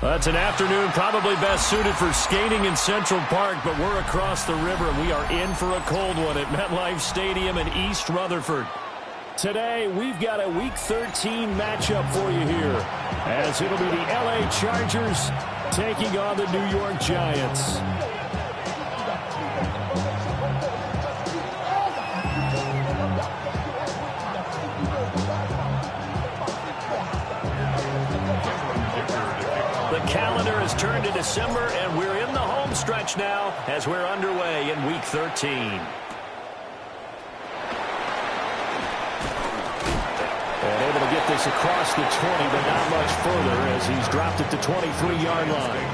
Well, it's an afternoon probably best suited for skating in Central Park, but we're across the river, and we are in for a cold one at MetLife Stadium in East Rutherford. Today, we've got a Week 13 matchup for you here, as it'll be the LA Chargers taking on the New York Giants. The calendar has turned to December, and we're in the home stretch now as we're underway in Week 13. And able to get this across the 20, but not much further as he's dropped it to 23-yard line.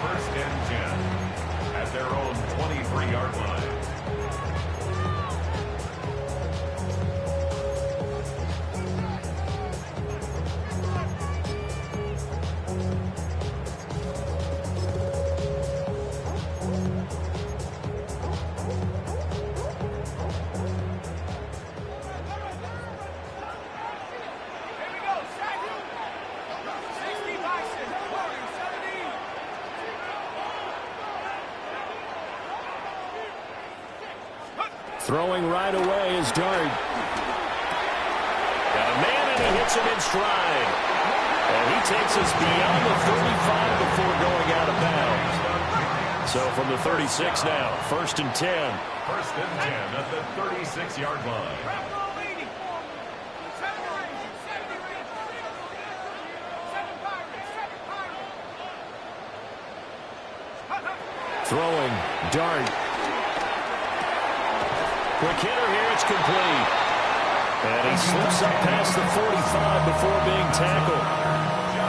First and 10 at their own 23-yard line. Throwing right away is Dart. Got a man, and he hits him in stride. And he takes us beyond the 35 before going out of bounds. So from the 36 now, first and 10. First and 10 at the 36-yard line. Throwing, Dart. Quick hitter here, it's complete. And he slips up past the 45 before being tackled.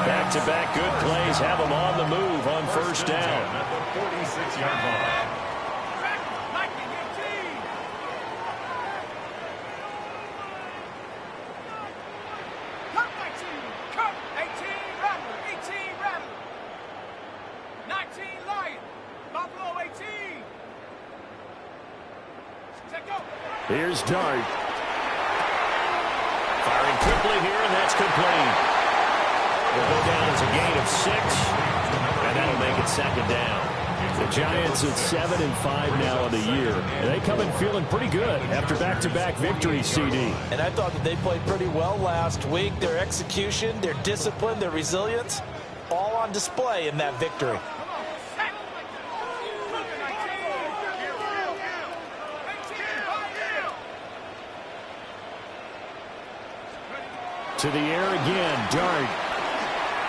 Back-to-back good plays have him on the move on first down. At the 46-yard line. Here's Dart. Firing quickly here, and that's complete. Will go down as a gain of 6, and that'll make it second down. The Giants at 7-5 now on the year, and they come in feeling pretty good after back-to-back victories, CD. And I thought that they played pretty well last week. Their execution, their discipline, their resilience, all on display in that victory. To the air again, Dart.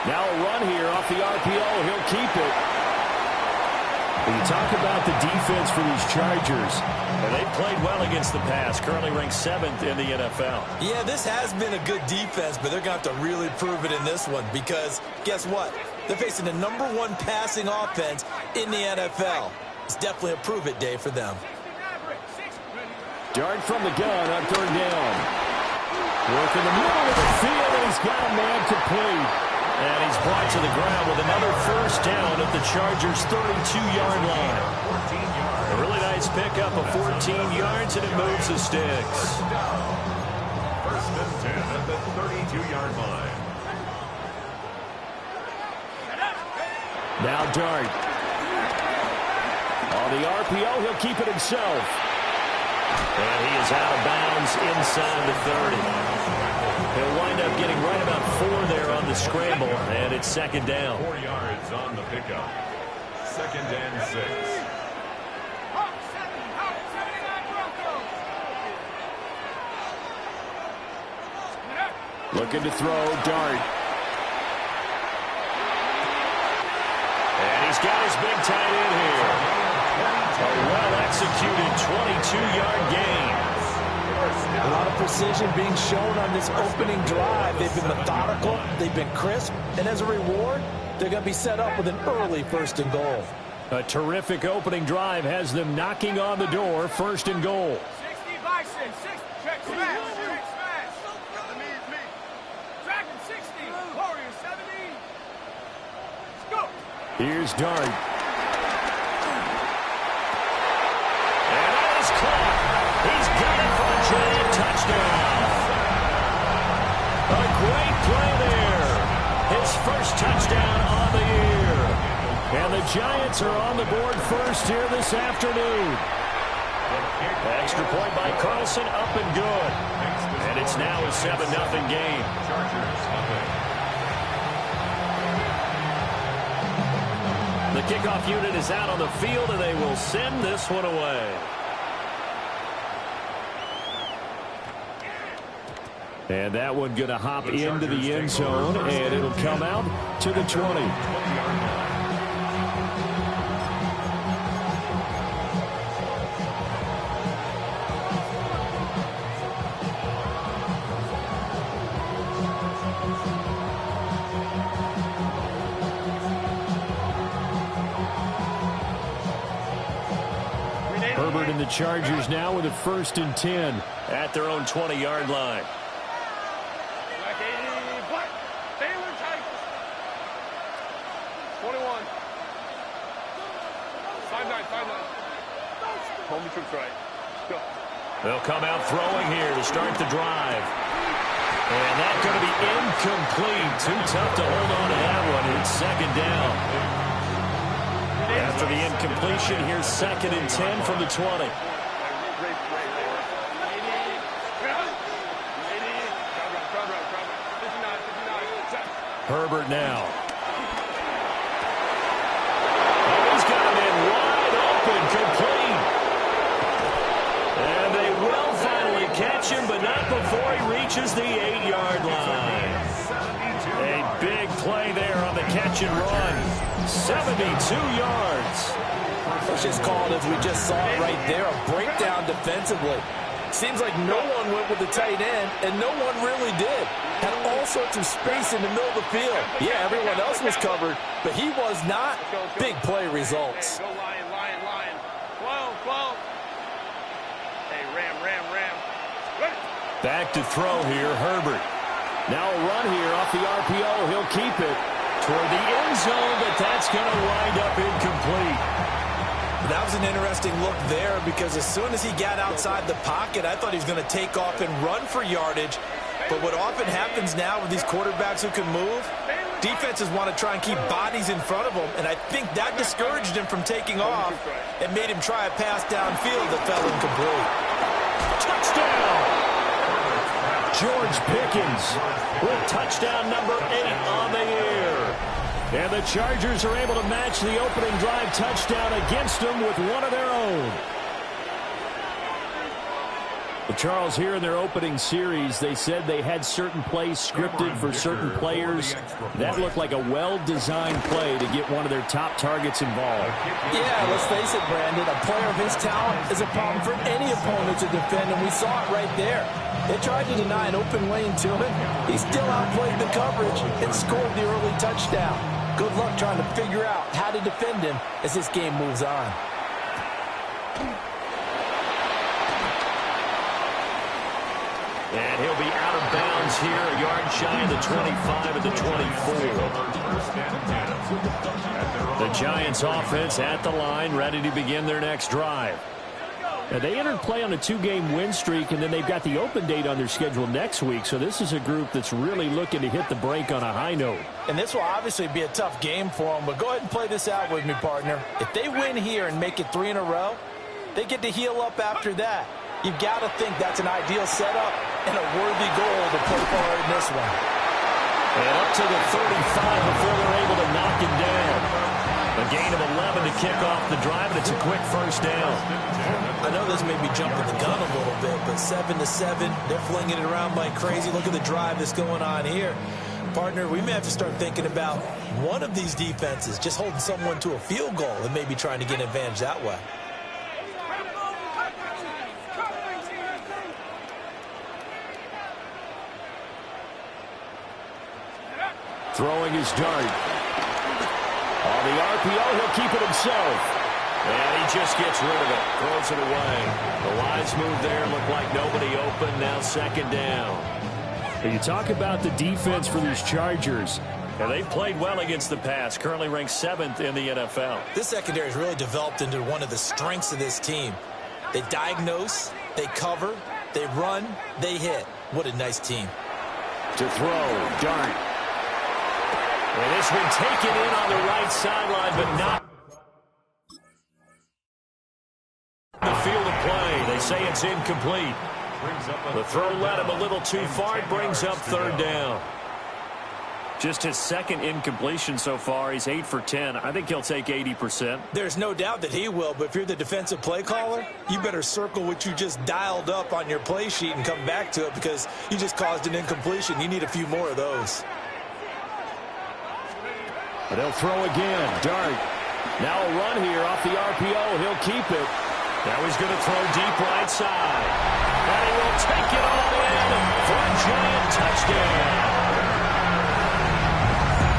Now a run here off the RPO. He'll keep it. When you talk about the defense for these Chargers, and they've played well against the pass, currently ranked 7th in the NFL. Yeah, this has been a good defense, but they're going to have to really prove it in this one because guess what? They're facing the #1 passing offense in the NFL. It's definitely a prove-it day for them. Dart from the gun on third down. Work in the middle of the field, and he's got a man complete. And he's brought to the ground with another first down at the Chargers' 32-yard line. A really nice pickup of 14 yards, and it moves the sticks. First and 10 at the 32-yard line. Now Dart. On the RPO, he'll keep it himself. And he is out of bounds inside the 30. He'll wind up getting right about 4 there on the scramble, and it's second down. 4 yards on the pickup. Second and 6. Looking to throw, Dart. And he's got his big tight end here. A well-executed 22-yard gain. A lot of precision being shown on this opening drive. They've been methodical, they've been crisp, and as a reward, they're going to be set up with an early first and goal. A terrific opening drive has them knocking on the door, first and goal. 60 Bison, 6, check smash, check smash. Me. Dragon 60, Warrior 70. Let's go. Here's Dart. And that is caught. He's got it for a giant touchdown. A great play there. His first touchdown on the year. And the Giants are on the board first here this afternoon. Extra point by Carlson, up and good. And it's now a 7-0 game. The kickoff unit is out on the field, and they will send this one away. And that one going to hop into the end zone, and it'll come out to the 20. Herbert and the Chargers now with a 1st and 10 at their own 20-yard line. Black 80, black. Taylor Tigers. 21. 5-9. Home troops right. Go. They'll come out throwing here to start the drive. And that's going to be incomplete. Too tough to hold on to that one. It's 2nd down. After the incompletion, here's 2nd and 10 from the 20. Herbert now. Oh, he's got him in wide open, complete. And they will finally catch him, but not before he reaches the 8-yard line. A big play there on the catch and run. 72 yards. Let's just call it as we just saw it right there, a breakdown defensively. Seems like no one went with the tight end, and no one really did. Had all sorts of space in the middle of the field. Yeah, everyone else was covered, but he was not. Big play results. Go Lion, Lion, Lion. 12. Hey, Ram. Ready. Back to throw here, Herbert. Now a run here off the RPO. He'll keep it toward the end zone, but that's going to wind up incomplete. That was an interesting look there because as soon as he got outside the pocket, I thought he was going to take off and run for yardage. But what often happens now with these quarterbacks who can move, defenses want to try and keep bodies in front of them, and I think that discouraged him from taking off and made him try a pass downfield that fell incomplete. Touchdown! George Pickens with touchdown number 8 on the year. And the Chargers are able to match the opening drive touchdown against them with one of their own. Well, Charles, here in their opening series, they said they had certain plays scripted for certain players. That looked like a well-designed play to get one of their top targets involved. Yeah, let's face it, Brandon. A player of his talent is a problem for any opponent to defend, and we saw it right there. They tried to deny an open lane to him. He still outplayed the coverage and scored the early touchdown. Good luck trying to figure out how to defend him as this game moves on. And he'll be out of bounds here, a yard shy of the 25 at the 24. The Giants offense at the line, ready to begin their next drive. Now, they entered play on a 2-game win streak, and then they've got the open date on their schedule next week. So this is a group that's really looking to hit the break on a high note. And this will obviously be a tough game for them, but go ahead and play this out with me, partner. If they win here and make it 3 in a row, they get to heal up after that. You've got to think that's an ideal setup and a worthy goal to play for in this one. And up to the 35 before they're able to knock him down. A gain of 11 to kick off the drive, and it's a quick 1st down. I know this may be jumping the gun a little bit, but 7-7, they're flinging it around like crazy. Look at the drive that's going on here. Partner, we may have to start thinking about one of these defenses just holding someone to a field goal and maybe trying to get an advantage that way. Throwing his dart. On the RPO, he'll keep it himself. And he just gets rid of it. Throws it away. The wise move there. Looked like nobody open. Now 2nd down. And you talk about the defense for these Chargers. And they've played well against the pass. Currently ranked 7th in the NFL. This secondary has really developed into one of the strengths of this team. They diagnose, they cover, they run, they hit. What a nice team. To throw, dart. And this one taken in on the right sideline, but not the field of play. They say it's incomplete. The throw led him a little too far. It brings up third down. Just his second incompletion so far. He's 8 for 10. I think he'll take 80%. There's no doubt that he will, but if you're the defensive play caller, you better circle what you just dialed up on your play sheet and come back to it because you just caused an incompletion. You need a few more of those. But they'll throw again. Dart. Now a run here off the RPO. He'll keep it. Now he's going to throw deep right side. And he will take it all in for a giant touchdown.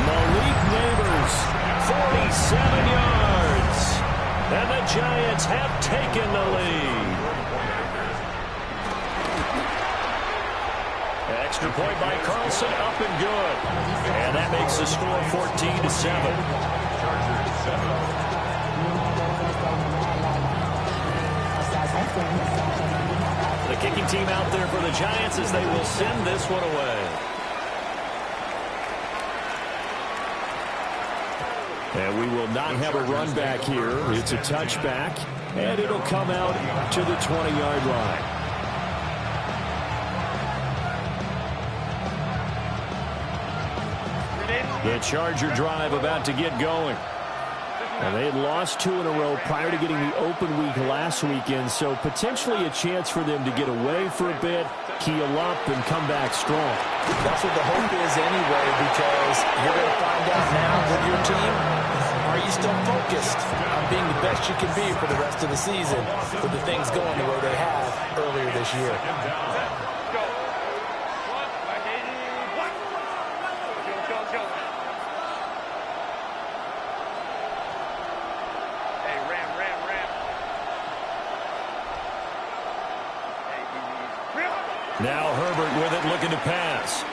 Malik Neighbors, 47 yards. And the Giants have taken the lead. Extra point by Carlson, up and good. And that makes the score 14-7. The kicking team out there for the Giants as they will send this one away. And we will not have a run back here. It's a touchback, and it'll come out to the 20-yard line. The Charger drive about to get going. And they had lost 2 in a row prior to getting the open week last weekend, so potentially a chance for them to get away for a bit, keel up, and come back strong. That's what the hope is anyway, because you're going to find out now with your team, are you still focused on being the best you can be for the rest of the season with the things going the way they have earlier this year? Now Herbert with it, looking to pass.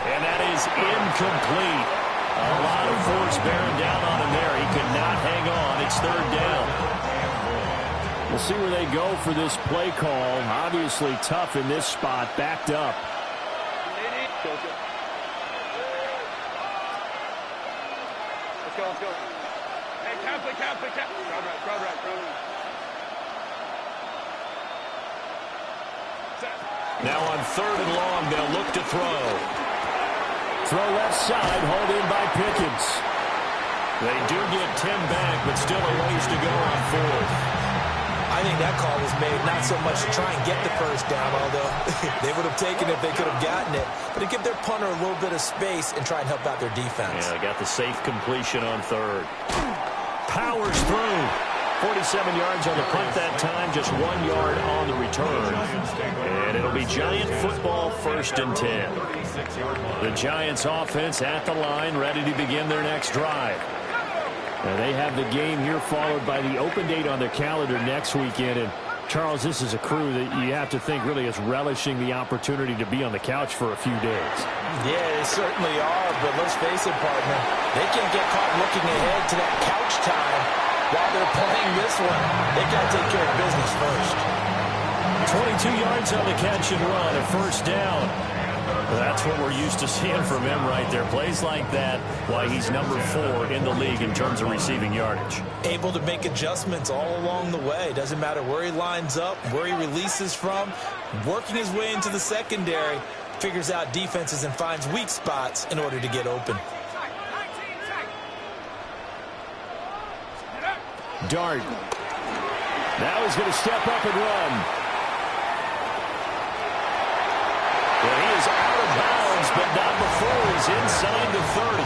And that is incomplete. A lot of force bearing down on him there. He could not hang on. It's third down. We'll see where they go for this play call. Obviously tough in this spot, backed up. Let's go. Hey, count. Crowd right. Now on third and long, they'll look to throw. Throw left side, hauled in by Pickens. They do get 10 back, but still a ways to go on fourth. I think that call was made not so much to try and get the first down, although they would have taken it if they could have gotten it, but to give their punter a little bit of space and try and help out their defense. Yeah, they got the safe completion on third. Powers through. 47 yards on the punt that time, just 1 yard on the return. And it'll be Giant football, 1st and 10. The Giants offense at the line, ready to begin their next drive. And they have the game here followed by the open date on their calendar next weekend. And Charles, this is a crew that you have to think really is relishing the opportunity to be on the couch for a few days. Yeah, they certainly are, but let's face it, partner, they can't get caught looking ahead to that couch time. While they're playing this one, they got to take care of business first. 22 yards on the catch and run, a first down. That's what we're used to seeing from him right there. Plays like that, why he's number 4 in the league in terms of receiving yardage. Able to make adjustments all along the way. Doesn't matter where he lines up, where he releases from. Working his way into the secondary, figures out defenses and finds weak spots in order to get open. Dart. Now he's going to step up and run. Well, he is out of bounds, but not before he's inside the 30.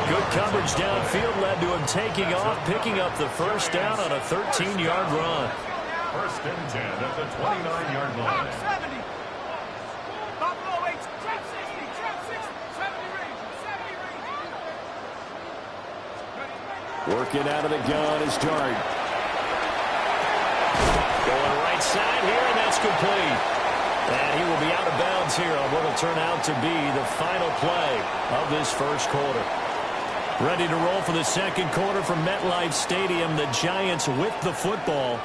Good coverage downfield led to him taking off, picking up the first down on a 13-yard run. 1st and 10 at the 29-yard line. 70. Buffalo 8, trap 60, 70 range. Working out of the gun is Dart. Going right side here, and that's complete. And he will be out of bounds here on what will turn out to be the final play of this first quarter. Ready to roll for the second quarter from MetLife Stadium. The Giants with the football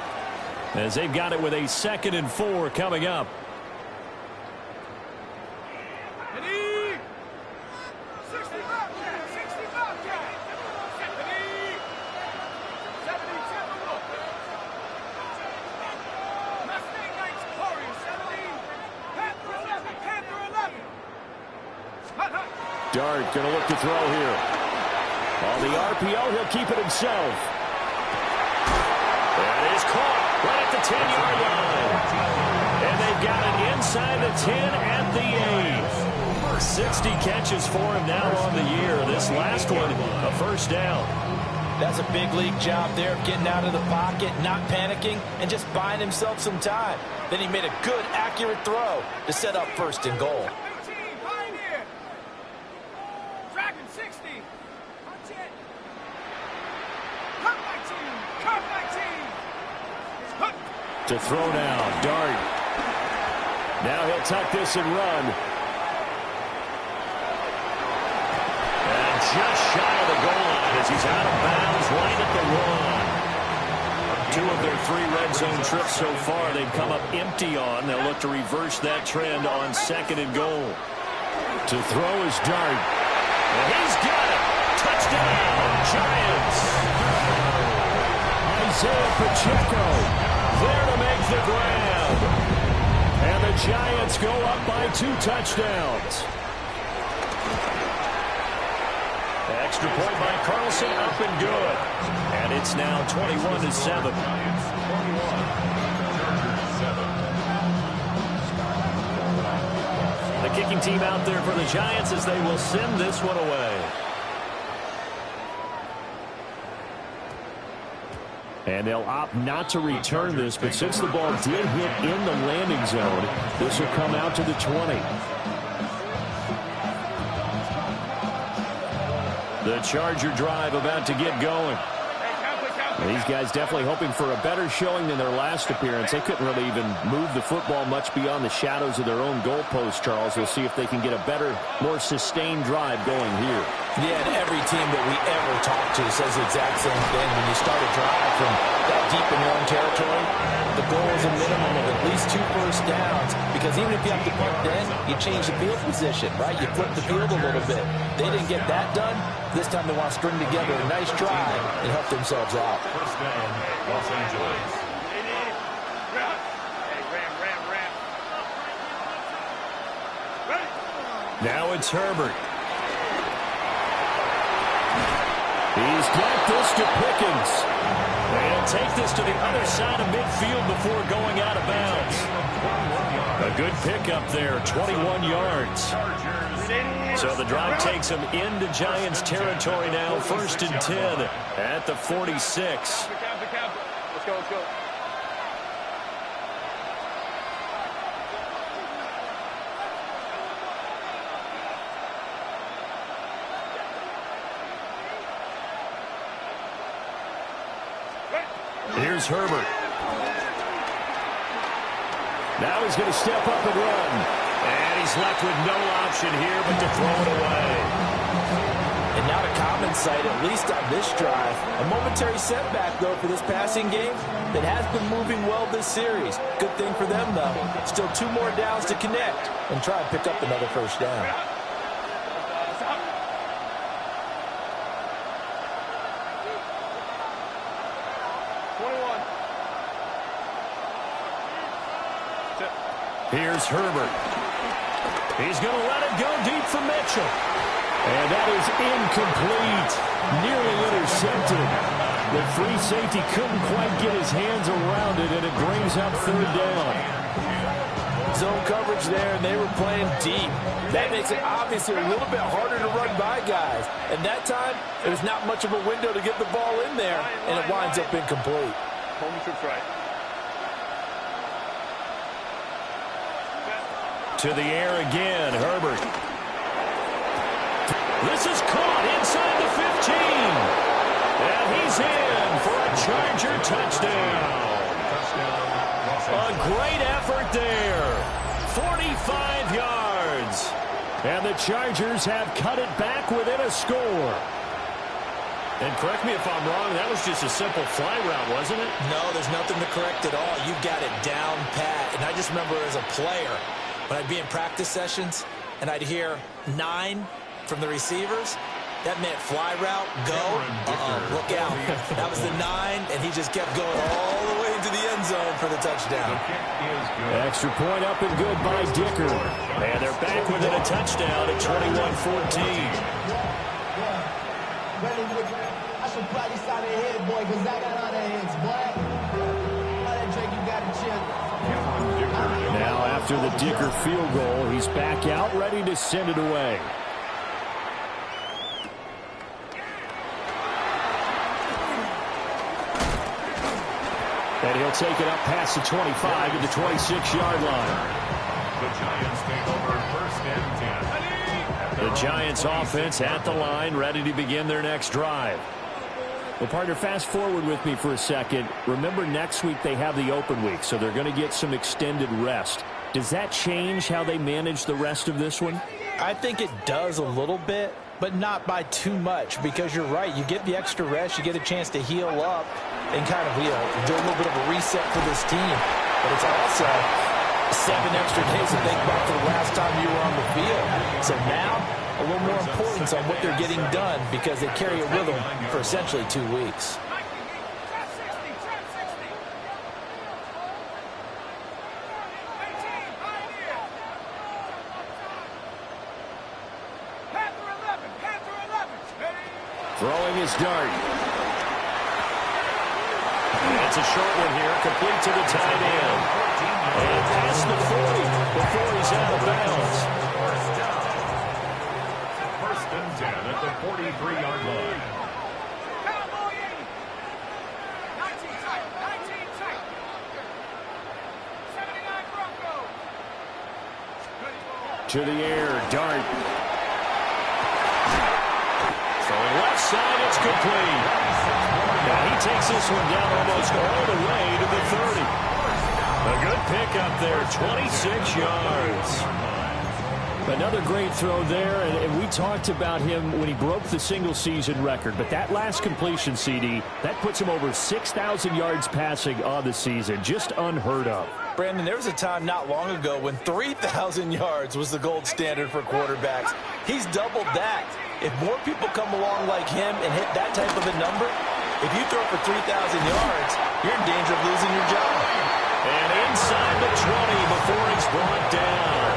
as they've got it with a 2nd and 4 coming up. Ready? 6 Dart going to look to throw here. On the RPO, he'll keep it himself. That is caught right at the 10-yard line. And they've got it inside the 10 at the 8. 60 catches for him now on the year. This last one, a first down. That's a big league job there of getting out of the pocket, not panicking, and just buying himself some time. Then he made a good, accurate throw to set up first and goal. To throw now, Dart. Now he'll tuck this and run. And just shy of the goal line as he's out of bounds right at the 1. 2 of their 3 red zone trips so far they've come up empty on. They'll look to reverse that trend on 2nd and goal. To throw is Dart. And he's got it. Touchdown, Giants. Isaiah Pacheco there to make the grab. And the Giants go up by 2 touchdowns. Extra point by Carlson, up and good. And it's now 21-7. The kicking team out there for the Giants as they will send this one away. And they'll opt not to return this, but since the ball did hit in the landing zone, this will come out to the 20. The Charger drive about to get going. These guys definitely hoping for a better showing than their last appearance. They couldn't really even move the football much beyond the shadows of their own goalpost, Charles. We'll see if they can get a better, more sustained drive going here. Yeah, and every team that we ever talk to says the exact same thing. When you start a drive from that deep in your own territory, the goal is a minimum of at least 2 first downs, because even if you have to punt then, you change the field position, right? You flip the field a little bit. They didn't get that done. This time they want to string together a nice drive and help themselves out. First down, Los Angeles. Now it's Herbert. He's got this to Pickens. And take this to the other side of midfield before going out of bounds. A good pickup there, 21 yards. So the drive takes them into Giants territory now, 1st and 10 at the 46. Let's go. Here's Herbert. Now he's going to step up and run. And he's left with no option here but to throw it away. And not a common sight, at least on this drive. A momentary setback, though, for this passing game that has been moving well this series. Good thing for them, though. Still 2 more downs to connect and try and pick up another first down. Here's Herbert. He's going to let it go deep for Mitchell. And that is incomplete. Nearly intercepted. The free safety couldn't quite get his hands around it, and it brings up 3rd down. Zone coverage there, and they were playing deep. That makes it obviously a little bit harder to run by guys. And that time, it was not much of a window to get the ball in there, and it winds up incomplete. Home trip's right. To the air again, Herbert. This is caught inside the 15. And he's in for a Charger touchdown. A great effort there. 45 yards. And the Chargers have cut it back within a score. And correct me if I'm wrong, that was just a simple fly route, wasn't it? No, there's nothing to correct at all. You've got it down pat. And I just remember as a player, when I'd be in practice sessions and I'd hear 9 from the receivers, That meant fly route, go. Look out. That was the 9, and he just kept going all the way into the end zone for the touchdown. Extra point up and good by Dicker. And they're back within a touchdown at 21-14. I should probably sign a head, boy, because I got a lot of heads, boy. You got a chance. Now, after the Dicker field goal, he's back out, ready to send it away. And he'll take it up past the 25 to the 26-yard line. The Giants take over first and 10. The Giants offense at the line, ready to begin their next drive. Well, partner, fast forward with me for a second. Remember, next week they have the open week, so they're going to get some extended rest. Does that change how they manage the rest of this one? I think it does a little bit, but not by too much, because you're right. You get the extra rest, you get a chance to heal up and kind of, do a little bit of a reset for this team. But it's also 7 extra days to think back to the last time you were on the field. So now, a little more importance on what they're getting done because they carry it with them for essentially 2 weeks. Throwing his dart. It's a short one here, complete to the tight end. And past the 40 before he's out of bounds. First and 10 at the 43-yard line. To the air, dart. Throwing left side, it's complete. Now he takes this one down almost all the way to the 30. A good pickup there, 26 yards. Another great throw there, and we talked about him when he broke the single-season record. But that last completion, CD, that puts him over 6,000 yards passing on the season. Just unheard of. Brandon, there was a time not long ago when 3,000 yards was the gold standard for quarterbacks. He's doubled that. If more people come along like him and hit that type of a number, if you throw for 3,000 yards, you're in danger of losing your job. And inside the 20 before he's brought down.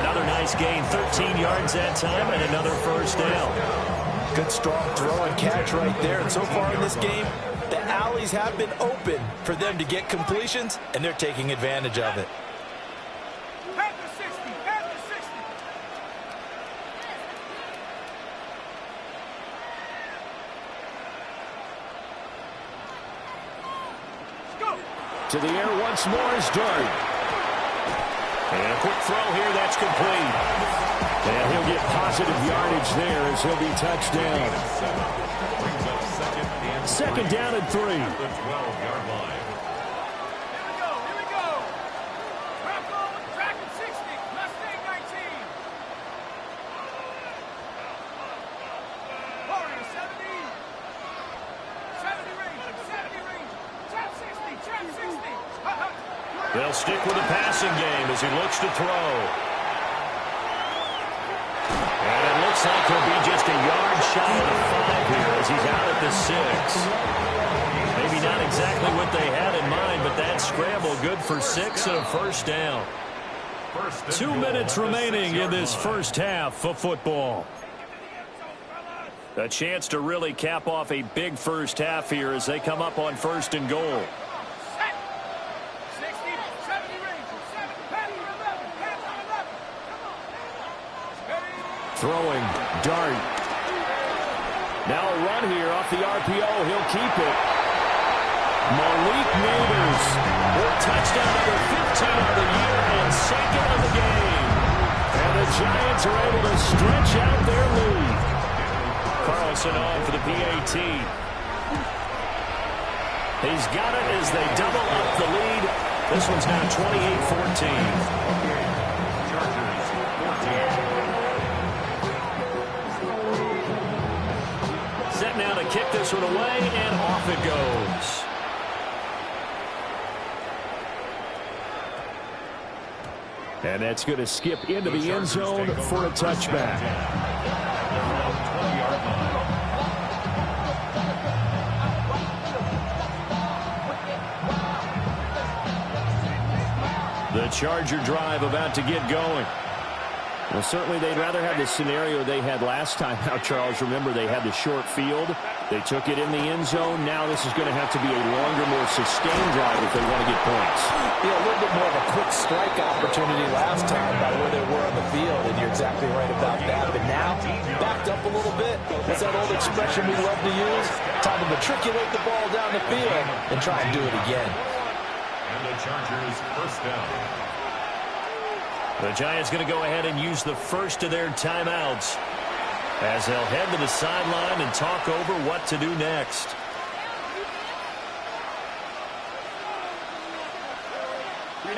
Another nice gain, 13 yards that time, and another first down. Good strong throw and catch right there. And so far in this game, the alleys have been open for them to get completions, and they're taking advantage of it. To the air once more is Dart. And a quick throw here, that's complete. And he'll get positive yardage there as he'll be touched down. Second down and 3. The 12-yard line. Here we go. Track at 60. Mustang 19. Warrior 70. 70 range. 70 range. Trap 60. Trap 60. They'll stick with the passing game as he looks to throw. And it looks like he'll be just a yard shy of the 5 here as he's out at the 6. Maybe not exactly what they had in mind, but that scramble good for 6 and a first down. 2 minutes remaining in this first half of football. A chance to really cap off a big first half here as they come up on first and goal. Throwing, Dart. Now a run here off the RPO. He'll keep it. Malik Neighbors. With touchdown number 15 of the year and second of the game. And the Giants are able to stretch out their lead. Carlson on for the PAT. He's got it as they double up the lead. This one's now 28-14. Set now to kick this one away, and off it goes. And that's going to skip into the end zone for a touchback. The Charger drive about to get going. Well, certainly they'd rather have the scenario they had last time out, Charles. Remember, they had the short field. They took it in the end zone. Now this is going to have to be a longer, more sustained drive if they want to get points. Yeah, a little bit more of a quick strike opportunity last time by where they were on the field, and you're exactly right about that. But now, backed up a little bit. What's that old expression we love to use? Time to matriculate the ball down the field and try and do it again. And the Chargers first down. The Giants going to go ahead and use the first of their timeouts as they'll head to the sideline and talk over what to do next.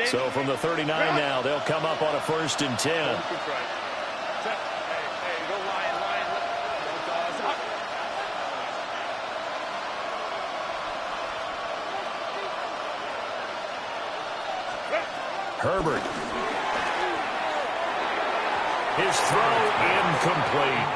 So from the 39 now, they'll come up on a 1st and 10. Herbert. His throw incomplete.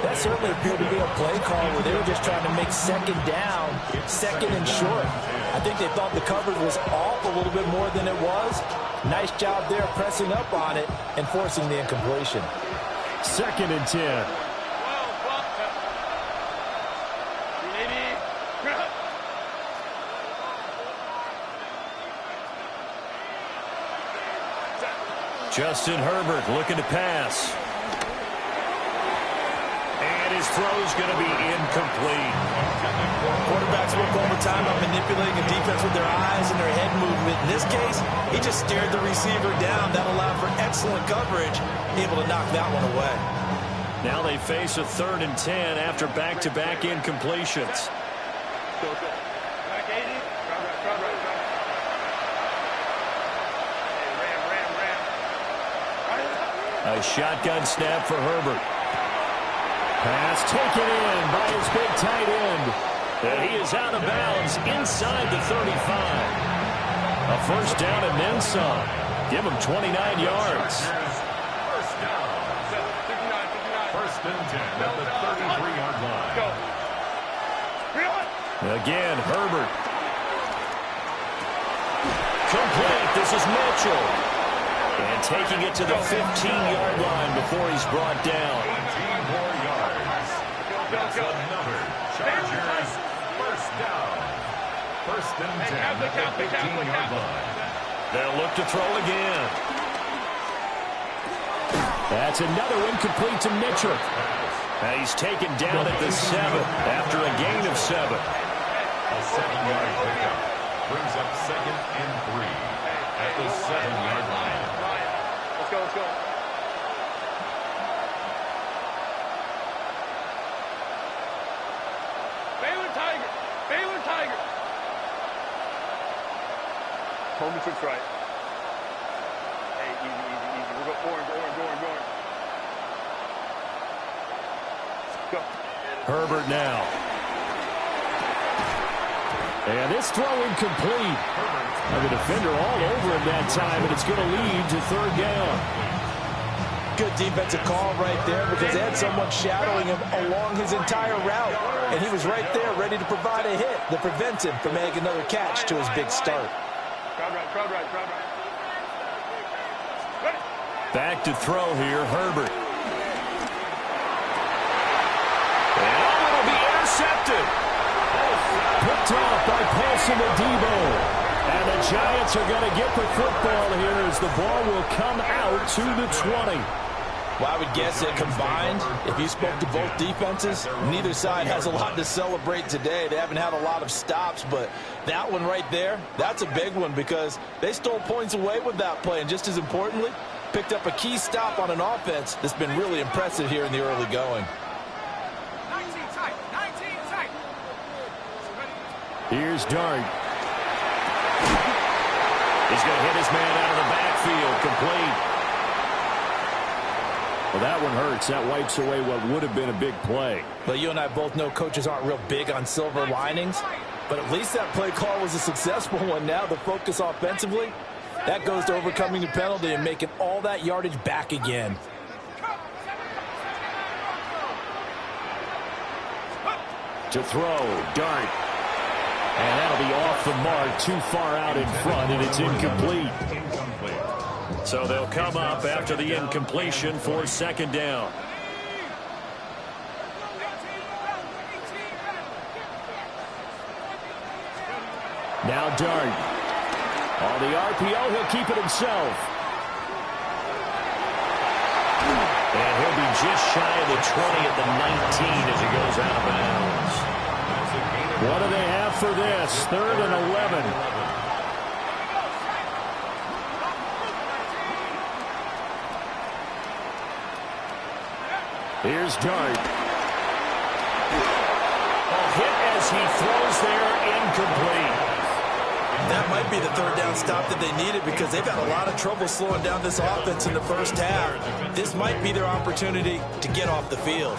That certainly appeared to be a play call where they were just trying to make second down, second and short. I think they thought the coverage was off a little bit more than it was. Nice job there pressing up on it and forcing the incompletion. 2nd and 10. Justin Herbert looking to pass. And his throw's going to be incomplete. Quarterbacks work all the time on manipulating the defense with their eyes and their head movement. In this case, he just stared the receiver down. That allowed for excellent coverage, able to knock that one away. Now they face a 3rd and 10 after back-to-back incompletions. A shotgun snap for Herbert. Pass taken in by his big tight end. And he is out of bounds inside the 35. A 1st down and then some. Give him 29 yards. First down. 1st and 10 at the 33-yard line. Again, Herbert. Complete. This is Mitchell. And taking it to the 15-yard line before he's brought down. 18 more yards. That's another Chargers first down. 1st and 10 at the 15-yard line. They'll look to throw again. That's another incomplete to Mitchell. Now he's taken down at the 7 after a gain of 7. A 7-yard pickup brings up 2nd and 3 at the 7-yard line. Let's go. Baylor Tiger. Home to right. Hey, easy. We'll go orange. Go. Herbert now. And this throw incomplete. And the defender all over him that time, and it's going to lead to 3rd down. Good defensive call right there because they had someone shadowing him along his entire route. And he was right there ready to provide a hit that prevents him from making another catch to his big start. Crowd right. Back to throw here, Herbert. And it'll be intercepted. Picked off by Paulson Adebo. And the Giants are going to get the football here as the ball will come out to the 20. Well, I would guess that combined, if you spoke to both defenses, neither side has a lot to celebrate today. They haven't had a lot of stops, but that one right there, that's a big one because they stole points away with that play. And just as importantly, picked up a key stop on an offense that's been really impressive here in the early going. 19 tight. Here's Dart. He's going to hit his man out of the backfield, complete. Well, that one hurts. That wipes away what would have been a big play. But you and I both know coaches aren't real big on silver linings. But at least that play call was a successful one. Now the focus offensively, that goes to overcoming the penalty and making all that yardage back again. To throw, Dart. And that'll be off the mark, too far out in front, and it's incomplete. So they'll come up after the incompletion for second down. Now Dart. On the RPO, he'll keep it himself. And he'll be just shy of the 20 at the 19 as he goes out of bounds. What do they have for this? 3rd and 11. Here's Dart. A hit as he throws there, incomplete. That might be the 3rd down stop that they needed because they've had a lot of trouble slowing down this offense in the first half. This might be their opportunity to get off the field.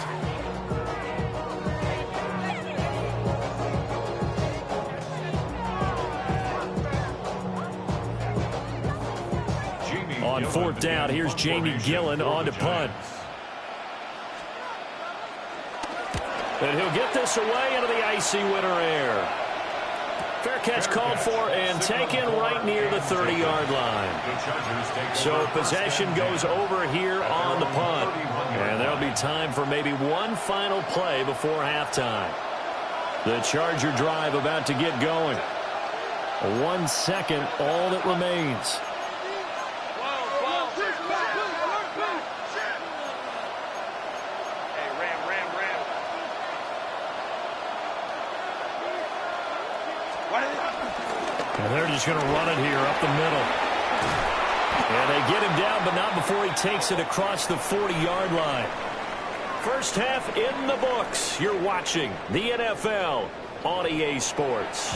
On 4th down, here's Jamie Gillen on to punt. And he'll get this away into the icy winter air. Fair catch called for and taken right near the 30-yard line. So possession goes over here on the punt. And there'll be time for maybe one final play before halftime. The Charger drive about to get going. 1 second, all that remains. And they're just going to run it here up the middle. And they get him down, but not before he takes it across the 40-yard line. First half in the books. You're watching the NFL on EA Sports.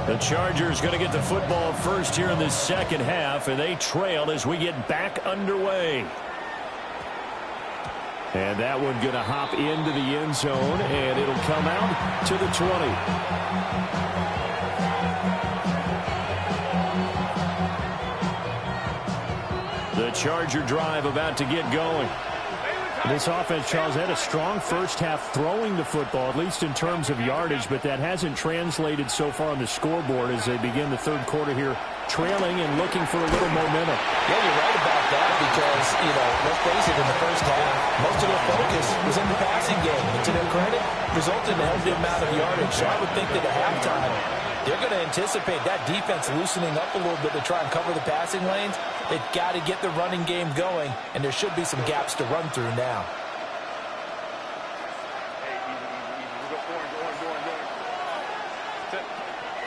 The Chargers going to get the football first here in this second half, and they trail as we get back underway. And that one going to hop into the end zone, and it'll come out to the 20. The Charger drive about to get going. This offense, Charles, had a strong first half throwing the football, at least in terms of yardage, but that hasn't translated so far on the scoreboard as they begin the third quarter here, trailing and looking for a little momentum. Yeah, you're right about that because, let's face it, in the first half, most of their focus was in the passing game. And to their credit, resulted in a healthy amount of yardage. So I would think that at halftime, they're going to anticipate that defense loosening up a little bit to try and cover the passing lanes. They've got to get the running game going, and there should be some gaps to run through now.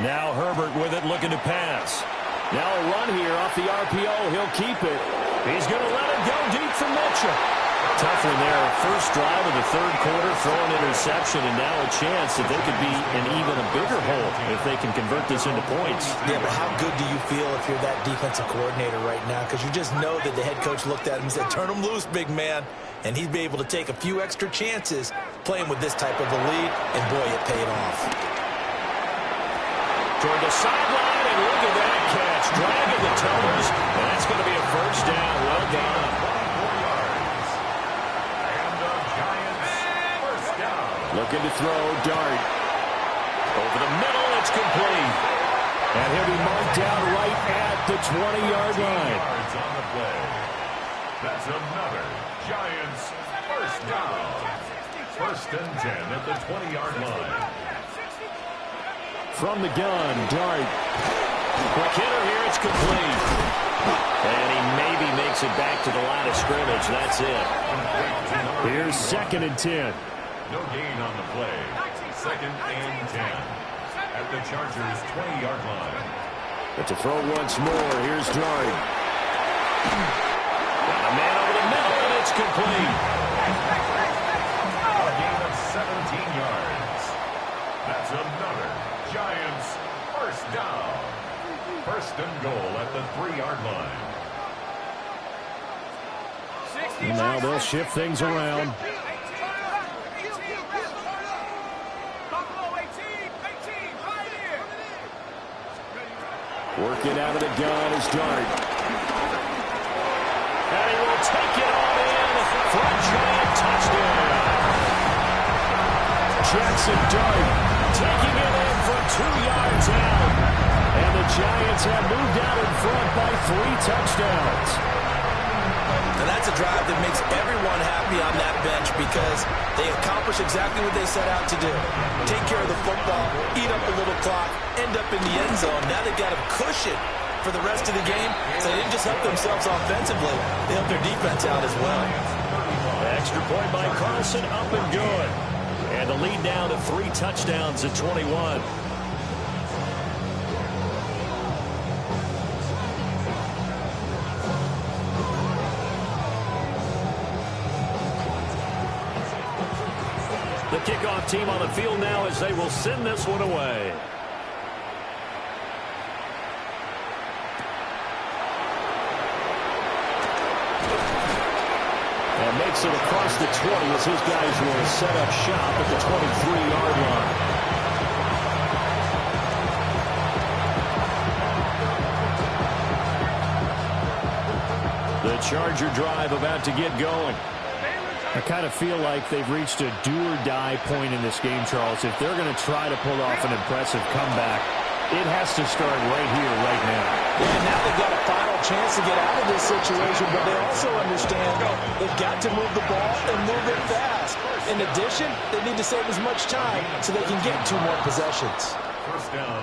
Now Herbert with it, looking to pass. Now a run here off the RPO. He'll keep it. He's going to let it go deep for Mitchell. Tough one there. First drive of the third quarter, throwing interception, and now a chance that they could be in even a bigger hole if they can convert this into points. Yeah, but how good do you feel if you're that defensive coordinator right now? Because you just know that the head coach looked at him and said, turn him loose, big man. And he'd be able to take a few extra chances playing with this type of a lead, and boy, it paid off. Toward the sideline, and look at that catch. Dragging the toes, and that's going to be a first down. Well done. Looking to throw, Dart. Over the middle, it's complete. And he'll be marked down right at the 20-yard line. On the play. That's another Giants first down. 1st and 10 at the 20-yard line. From the gun, Dart. Quick hitter here, it's complete. And he maybe makes it back to the line of scrimmage. That's it. Here's 2nd and 10. No gain on the play. 2nd and 10 at the Chargers' 20-yard line. But to throw once more, here's Dart. Got a man over the middle, and it's complete. A gain of 17 yards. That's another Giants first down. 1st and goal at the 3-yard line. 60. And now they'll shift things around. Working out of the gun is Dart. And he will take it all in for a giant touchdown. Jackson Dart taking it in from 2 yards out. And the Giants have moved out in front by 3 touchdowns. And that's a drive that makes everyone happy on that bench because they accomplish exactly what they set out to do. Take care of the football, eat up a little clock, end up in the end zone. Now they've got a cushion for the rest of the game. So they didn't just help themselves offensively, they helped their defense out as well. Extra point by Carlson, up and good. And the lead down to 3 touchdowns at 21. The kickoff team on the field now as they will send this one away. And makes it across the 20 as his guys will set up shop at the 23-yard line. The Charger drive about to get going. I kind of feel like they've reached a do-or-die point in this game, Charles. If they're going to try to pull off an impressive comeback, it has to start right here, right now. Yeah, now they've got a final chance to get out of this situation, but they also understand they've got to move the ball and move it fast. In addition, they need to save as much time so they can get 2 more possessions. First down.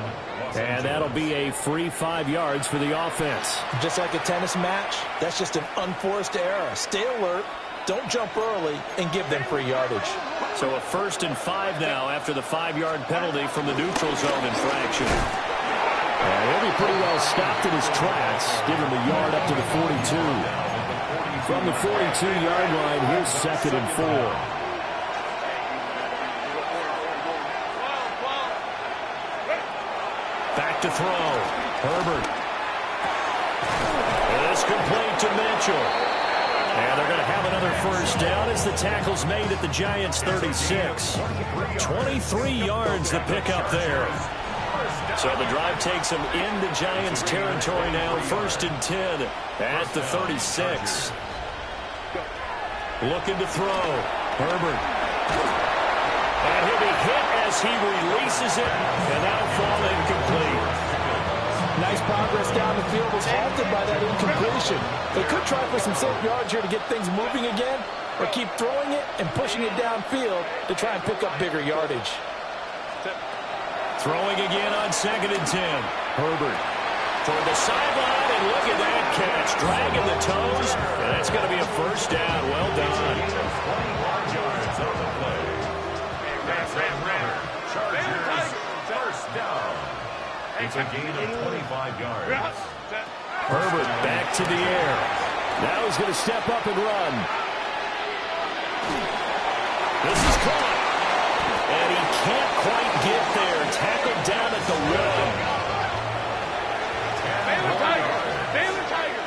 And that'll be a free 5 yards for the offense. Just like a tennis match, that's just an unforced error. Stay alert. Don't jump early and give them free yardage. So a 1st and 5 now after the 5-yard penalty from the neutral zone infraction. And he'll be pretty well stopped in his tracks. Give him a yard up to the 42. From the 42-yard line, here's 2nd and 4. Back to throw. Herbert. It's complete to Mitchell. And they're going to have another 1st down as the tackle's made at the Giants' 36. 23 yards the pickup there. So the drive takes them into Giants territory now. 1st and 10 at the 36. Looking to throw. Herbert. And he'll be hit as he releases it. And that'll fall incomplete. Nice progress down the field was halted by that incompletion. They could try for some safe yards here to get things moving again, or keep throwing it and pushing it downfield to try and pick up bigger yardage. Throwing again on 2nd and 10. Herbert toward the sideline, and look at that catch. Dragging the toes, and that's going to be a 1st down. Well done. 21 yards on the play. Chargers, 1st down. It's a gain of 25 yards. Herbert back to the air. Now he's going to step up and run. This is caught. And he can't quite get there. Tackled down at the 1.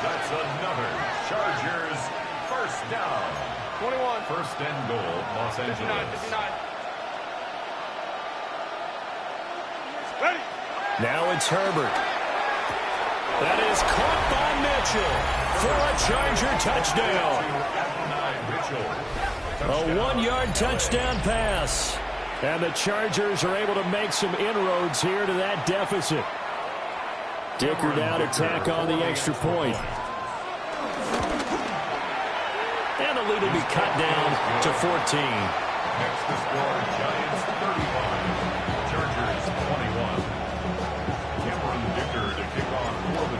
That's another Chargers 1st down. 21. 1st and goal, Los Angeles. 59. Ready. Now it's Herbert. That is caught by Mitchell for a Charger touchdown. A 1-yard touchdown pass. And the Chargers are able to make some inroads here to that deficit. Dicker now to tack on the extra point. And the lead will be cut down to 14. Next to score, Giants 31, Chargers 21.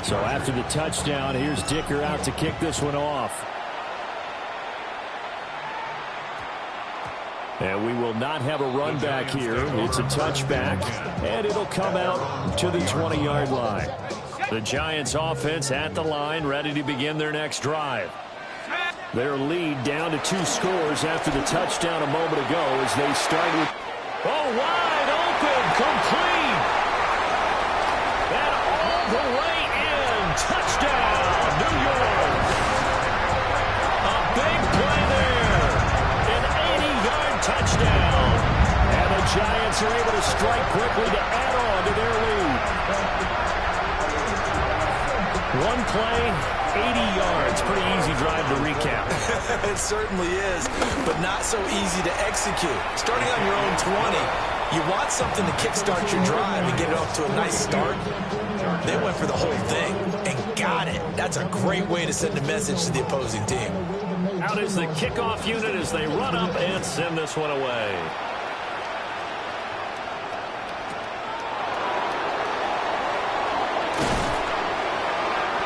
So after the touchdown, here's Dicker out to kick this one off. And we will not have a run back here. It's a touchback, and it'll come out to the 20-yard line. The Giants offense at the line, ready to begin their next drive. Their lead down to 2 scores after the touchdown a moment ago as they start with... Oh, wide open, complete. And all the way in. Touchdown, New York. A big offense are able to strike quickly to add on to their lead. One play, 80 yards. Pretty easy drive to recap. It certainly is, but not so easy to execute. Starting on your own 20, you want something to kickstart your drive and get it off to a nice start. They went for the whole thing and got it. That's a great way to send a message to the opposing team. Out is the kickoff unit as they run up and send this one away.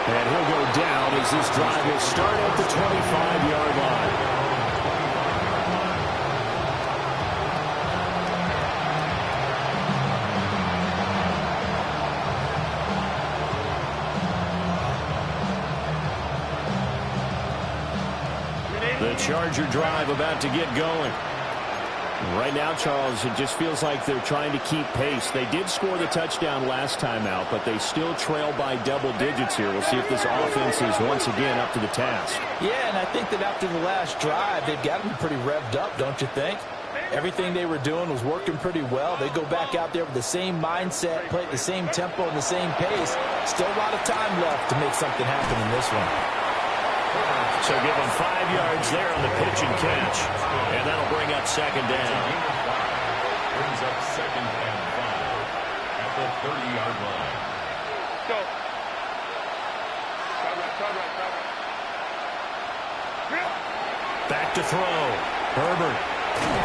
And he'll go down as this drive will start at the 25-yard line. The Charger drive about to get going. Right now, Charles, it just feels like they're trying to keep pace. They did score the touchdown last time out, but they still trail by double digits here. We'll see if this offense is once again up to the task. Yeah, and I think that after the last drive, they've got to be pretty revved up, don't you think? Everything they were doing was working pretty well. They go back out there with the same mindset, play at the same tempo and the same pace. Still a lot of time left to make something happen in this one. So give them 5 yards there on the pitch and catch. And that'll bring up second down. Brings up second and 5 at the 30-yard line. Go. Back to throw. Herbert.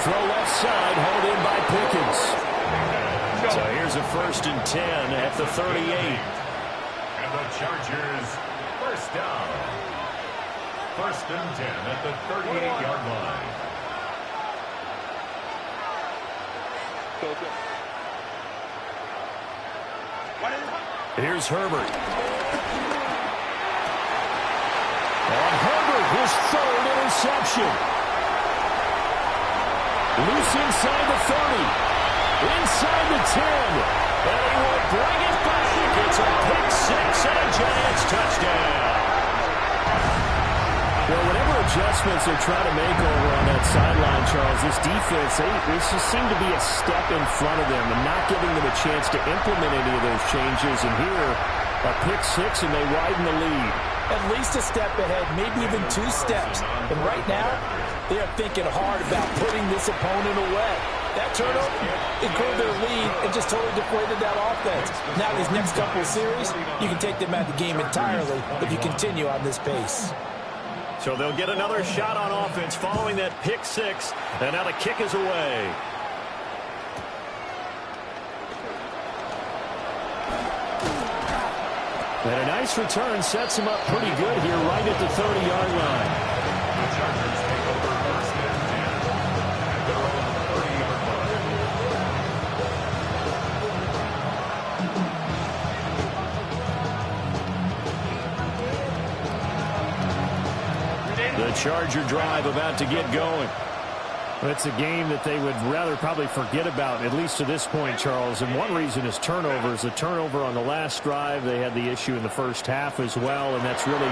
Throw left side, hauled in by Pickens. So here's a 1st and 10 at the 38. And the Chargers first down. 1st and 10 at the 38-yard line. Here's Herbert. And Herbert, his 3rd interception. Loose inside the 30. Inside the 10. And he will bring it back. It's a pick 6 and a Giants touchdown. Well, whatever adjustments they're trying to make over on that sideline, Charles, this defense, they just seem to be a step in front of them and not giving them a chance to implement any of those changes. And here, a pick 6, and they widen the lead. At least a step ahead, maybe even 2 steps. And right now, they are thinking hard about putting this opponent away. That turnover, it grew their lead and just totally deflated that offense. Now these next couple of series, you can take them out of the game entirely if you continue on this pace. So they'll get another shot on offense following that pick 6, and now the kick is away. And a nice return sets him up pretty good here right at the 30-yard line. The Chargers take over 1st and 10 at their own 30-yard line. The Charger drive about to get going. It's a game that they would rather probably forget about, at least to this point, Charles. And one reason is turnovers. The turnover on the last drive, they had the issue in the first half as well, and that's really,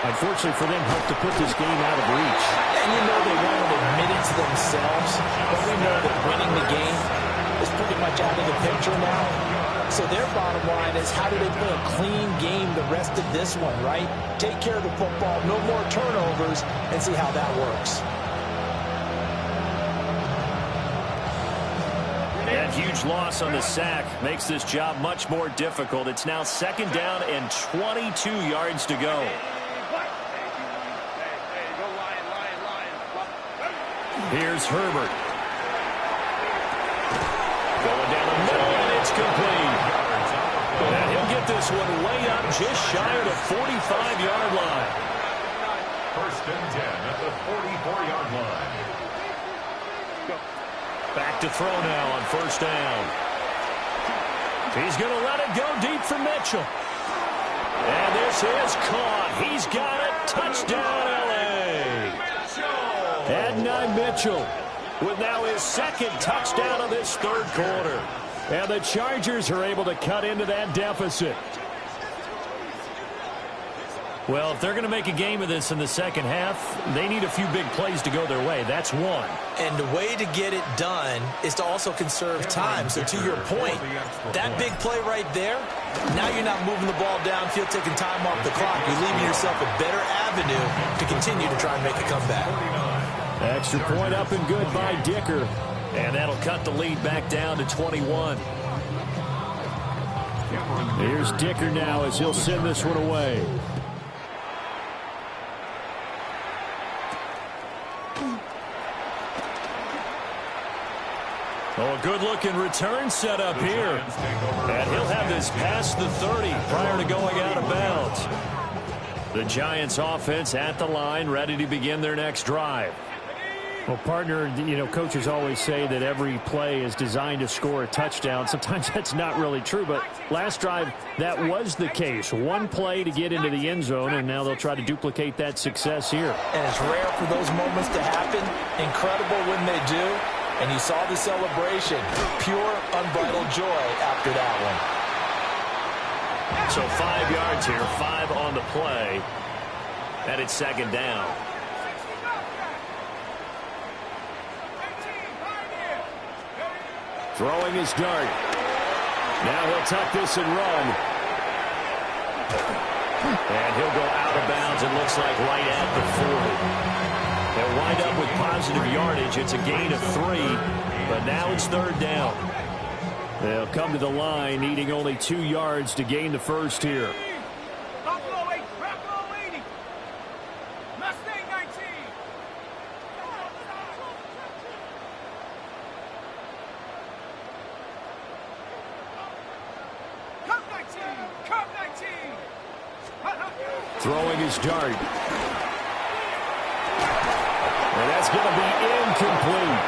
unfortunately for them, helped to put this game out of reach. And you know they won't admit it to themselves, but we know that winning the game is pretty much out of the picture now. So their bottom line is, how do they play a clean game the rest of this one, right? Take care of the football, no more turnovers, and see how that works. That huge loss on the sack makes this job much more difficult. It's now 2nd down and 22 yards to go. Here's Herbert. Going down the middle, and it's complete. And he'll get this one way up just shy of the 45-yard line. 1st and 10 at the 44-yard line. Back to throw now on 1st down. He's going to let it go deep for Mitchell. And this is caught. He's got it. Touchdown, L.A. Adonai Mitchell with now his 2nd touchdown of this 3rd quarter. And the Chargers are able to cut into that deficit. Well, if they're going to make a game of this in the second half, they need a few big plays to go their way. That's one. And the way to get it done is to also conserve time. So to your point, that big play right there, now you're not moving the ball downfield, taking time off the clock. You're leaving yourself a better avenue to continue to try and make a comeback. Extra point up and good by Dicker. And that'll cut the lead back down to 21. Here's Dicker now as he'll send this one away. Oh, a good-looking return set up here. And he'll have this past the 30 prior to going out of bounds. The Giants offense at the line, ready to begin their next drive. Well, partner, you know, coaches always say that every play is designed to score a touchdown. Sometimes that's not really true, but last drive, that was the case. One play to get into the end zone, and now they'll try to duplicate that success here. And it's rare for those moments to happen. Incredible when they do. And you saw the celebration. Pure, unbridled joy after that one. So 5 yards here, 5 on the play. And it's second down. Throwing his dart. Now he'll tuck this and run. And he'll go out of bounds, it looks like right at the 40. They'll wind up with positive yardage. It's a gain of 3, but now it's third down. They'll come to the line, needing only 2 yards to gain the first here. Buffalo 8, Buffalo 80. Mustang 19. Cup 19, Cup 19. Throwing his dart. And that's going to be incomplete.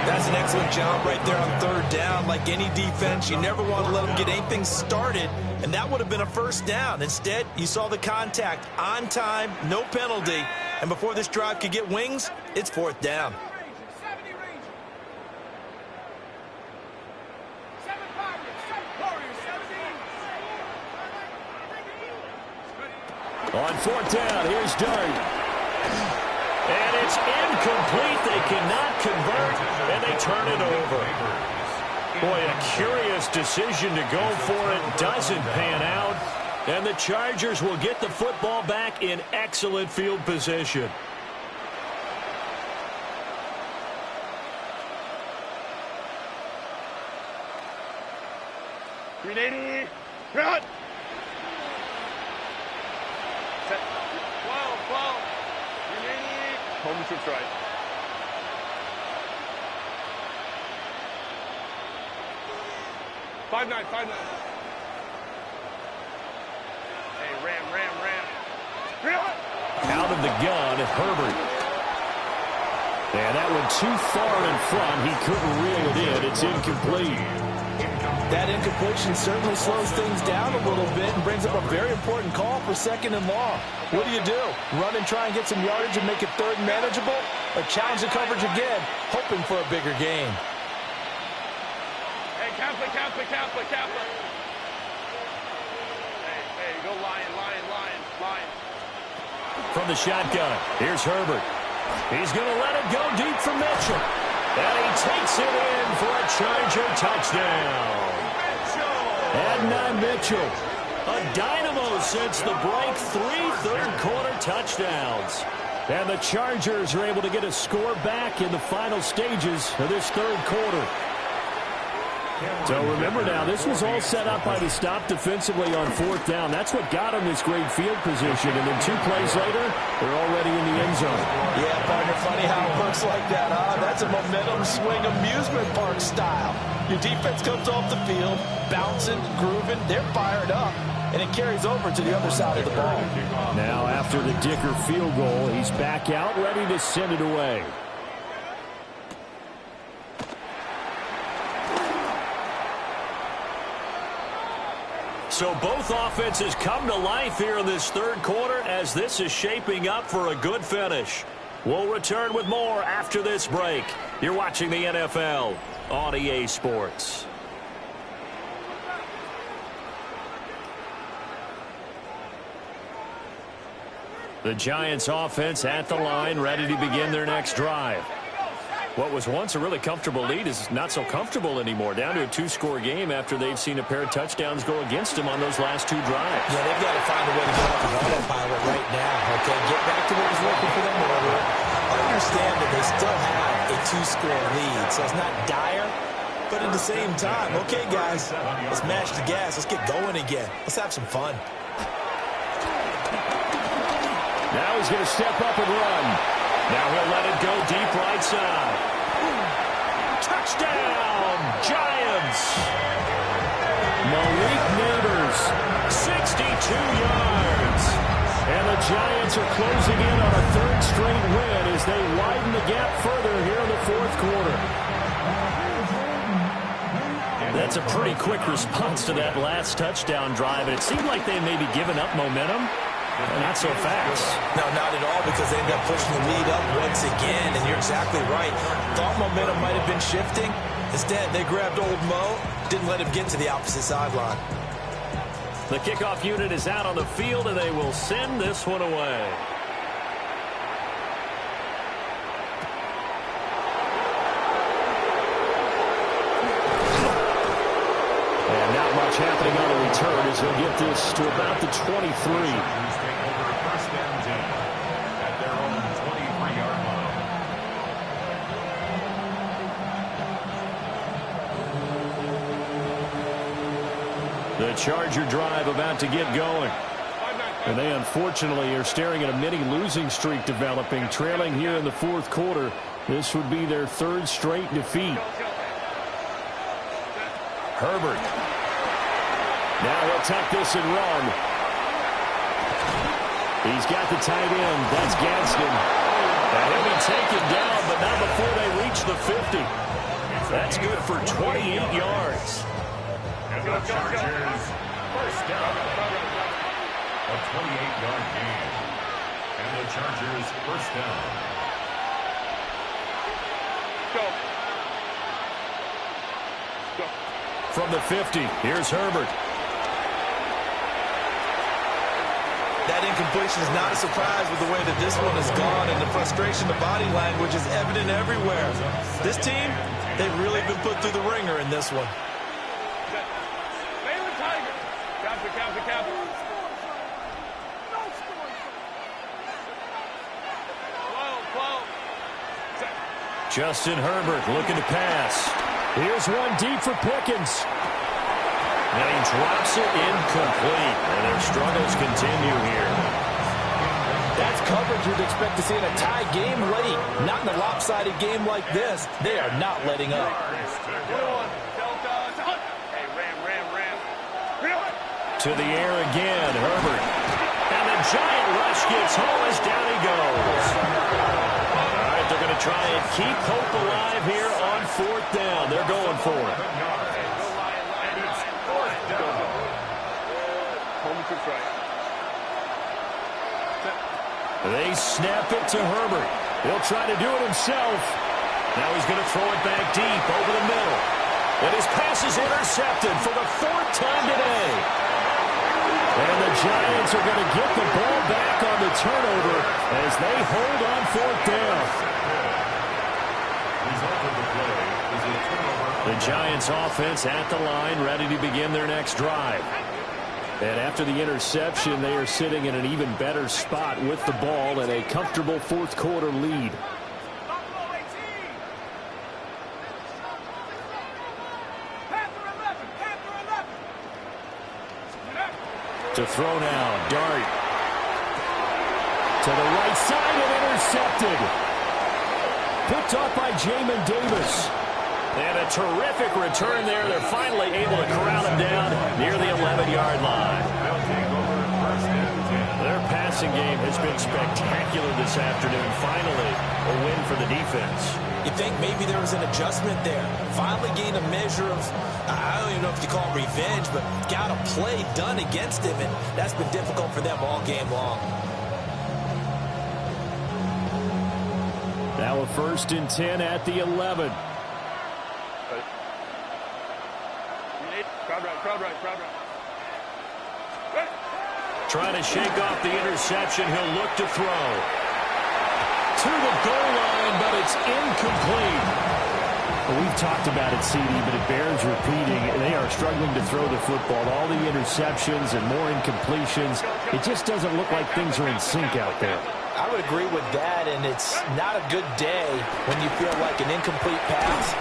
That's an excellent job right there on third down. Like any defense, you never want to let them get anything started, and that would have been a first down. Instead, you saw the contact on time, no penalty, and before this drive could get wings, it's fourth down. On fourth down, here's Dart. And it's incomplete. They cannot convert, and they turn it over. Boy, a curious decision to go for it. Doesn't pan out. And the Chargers will get the football back in excellent field position. Ready, run! Set. 12. Home trips right. Five nine. Hey, ram. Out of the gun, Herbert. And that one too far in front. He couldn't reel it in. It's incomplete. That incompletion certainly slows things down a little bit and brings up a very important call for second and long. What do? Run and try and get some yardage and make it third and manageable? Or challenge the coverage again, hoping for a bigger gain? Hey, Kappa. Hey, go lion. From the shotgun, here's Herbert. He's going to let it go deep for Mitchell. And he takes it in for a Charger touchdown. Adnan Mitchell, a dynamo since the break, 3 third-quarter touchdowns. And the Chargers are able to get a score back in the final stages of this third quarter. So remember now, this was all set up by the stop defensively on fourth down. That's what got them this great field position. And then 2 plays later, they're already in the end zone. Yeah, partner, funny how it works like that, huh? That's a momentum swing amusement park style. Your defense comes off the field, bouncing, grooving, they're fired up, and it carries over to the other side of the ball. Now after the Dicker field goal, he's back out, ready to send it away. So both offenses come to life here in this third quarter as this is shaping up for a good finish. We'll return with more after this break. You're watching the NFL on EA Sports. The Giants offense at the line, ready to begin their next drive. What was once a really comfortable lead is not so comfortable anymore. Down to a 2-score game after they've seen a pair of touchdowns go against them on those last 2 drives. Yeah, they've got to find a way to get off of autopilot right now, okay? Get back to what was working for them earlier. Understand that they still have a 2-score lead, so it's not dire, but at the same time, okay, guys, let's mash the gas. Let's get going again. Let's have some fun. Now he's going to step up and run. Now he'll let it go deep right side. Touchdown, Giants! Malik Neighbors, 62 yards. And the Giants are closing in on a 3rd straight win as they widen the gap further here in the 4th quarter. That's a pretty quick response to that last touchdown drive. And it seemed like they may be giving up momentum. Not so fast. No, not at all, because they end up pushing the lead up once again, and you're exactly right. Thought momentum might have been shifting. Instead, they grabbed old Mo, didn't let him get to the opposite sideline. The kickoff unit is out on the field, and they will send this one away. And not much happening on the return as he'll get this to about the 23. The Charger drive about to get going. And they unfortunately are staring at a mini losing streak developing, trailing here in the 4th quarter. This would be their 3rd straight defeat. Herbert. Now he'll tuck this and run. He's got the tight end. That's Gadsden. And he'll be taken down, but not before they reach the 50. That's good for 28 yards. And the Chargers, first down. A 28-yard gain. And the Chargers, first down. Go. From the 50, here's Herbert. That incompletion is not a surprise with the way that this one has gone, and the frustration, the body language is evident everywhere. This team, they've really been put through the ringer in this one. Justin Herbert looking to pass. Here's one deep for Pickens. And he drops it incomplete. And their struggles continue here. That's coverage you'd expect to see in a tie game late. Not in a lopsided game like this. They are not letting up. To the air again, Herbert. And the giant rush gets home as down he goes. All right, they're going to try and keep hope alive here on 4th down. They're going for it. They snap it to Herbert. He'll try to do it himself. Now he's going to throw it back deep over the middle. And his pass is intercepted for the 4th time today. And the Giants are going to get the ball back on the turnover as they hold on 4th down. The Giants offense at the line, ready to begin their next drive. And after the interception, they are sitting in an even better spot with the ball and a comfortable 4th quarter lead. To throw now, Dart. To the right side and intercepted. Picked off by Jamin Davis. And a terrific return there. They're finally able to corral him down near the 11-yard line. Their passing game has been spectacular this afternoon. Finally, a win for the defense. You think maybe there was an adjustment there. Finally gained a measure of, I don't even know if you call it revenge, but got a play done against him, and that's been difficult for them all game long. Now a 1st and 10 at the 11. Crowd right. Trying to shake off the interception. He'll look to throw. To the goal line, but it's incomplete. Well, we've talked about it, CD, but it bears repeating. They are struggling to throw the football. All the interceptions and more incompletions. It just doesn't look like things are in sync out there. I would agree with that, and it's not a good day when you feel like an incomplete pass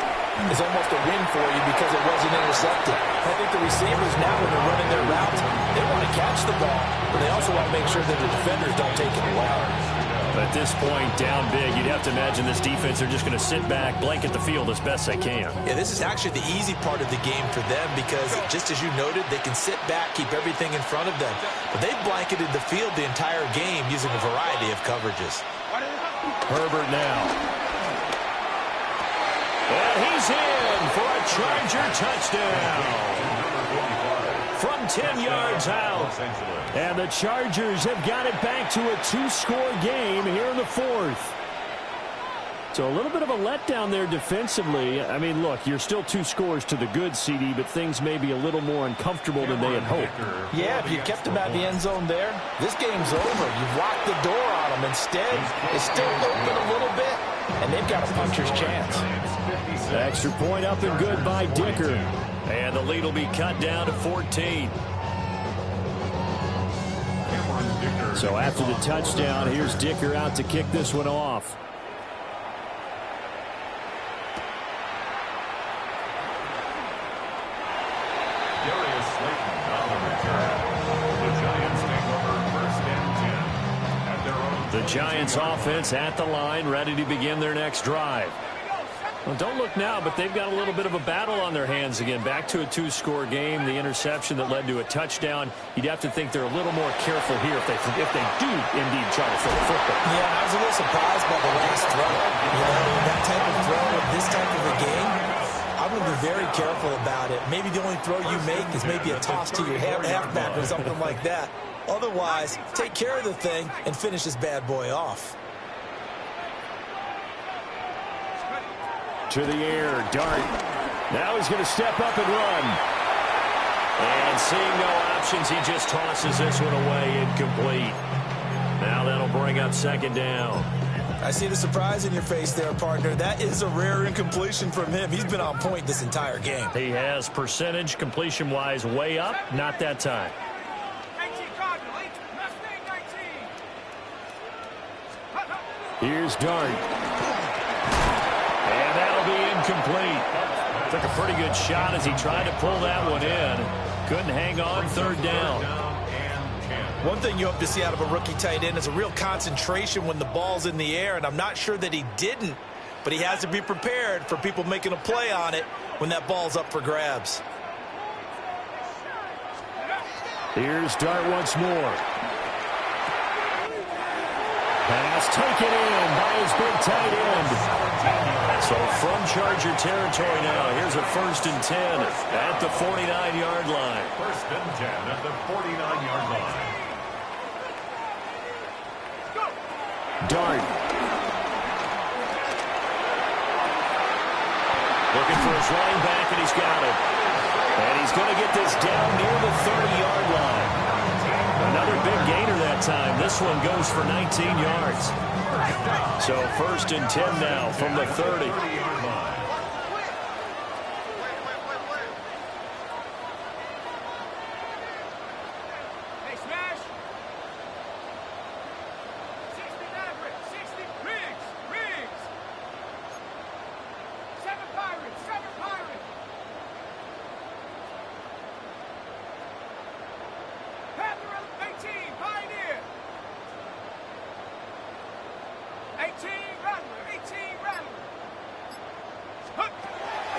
is almost a win for you because it wasn't intercepted. I think the receivers now, when they're running their routes, they want to catch the ball, but they also want to make sure that the defenders don't take it away. At this point, down big, you'd have to imagine this defense are just going to sit back, blanket the field as best they can. Yeah, this is actually the easy part of the game for them because, just as you noted, they can sit back, keep everything in front of them. But they've blanketed the field the entire game using a variety of coverages. Herbert now. And he's in for a Charger touchdown. From 10 yards out. And the Chargers have got it back to a 2-score game here in the fourth. So a little bit of a letdown there defensively. I mean, look, you're still 2 scores to the good, CD, but things may be a little more uncomfortable than they had hoped. Yeah, if you kept them out the end zone there, this game's over. You've locked the door on them. Instead, it's still open a little bit, and they've got a puncher's chance. Extra point up and good by Dicker. And the lead will be cut down to 14. So after the touchdown, here's Dicker out to kick this one off. The Giants offense at the line, ready to begin their next drive. Well, don't look now, but they've got a little bit of a battle on their hands again. Back to a 2-score game. The interception that led to a touchdown. You'd have to think they're a little more careful here if they do indeed try to throw the football. Yeah, I was a little surprised by the last throw. You know, that type of throw in this type of a game, I'm going to be very careful about it. Maybe the only throw you make is maybe a toss to your halfback or something like that. Otherwise, take care of the thing and finish this bad boy off. To the air, Dart. Now he's going to step up and run. And seeing no options, he just tosses this one away, incomplete. Now that'll bring up second down. I see the surprise in your face there, partner. That is a rare incompletion from him. He's been on point this entire game. He has percentage, completion-wise, way up. Not that time. Here's Dart. And that'll be incomplete. Took a pretty good shot as he tried to pull that one in. Couldn't hang on, third down. One thing you hope to see out of a rookie tight end is a real concentration when the ball's in the air, and I'm not sure that he didn't, but he has to be prepared for people making a play on it when that ball's up for grabs. Here's Dart once more. Pass taken in by his big tight end. So from Charger territory now, here's a 1st and 10 at the 49-yard line. 1st and 10 at the 49-yard line. Dart. Looking for his running back, and he's got it. And he's going to get this down near the 30-yard line. Another big gainer that time. This one goes for 19 yards. So 1st and 10 now from the 30.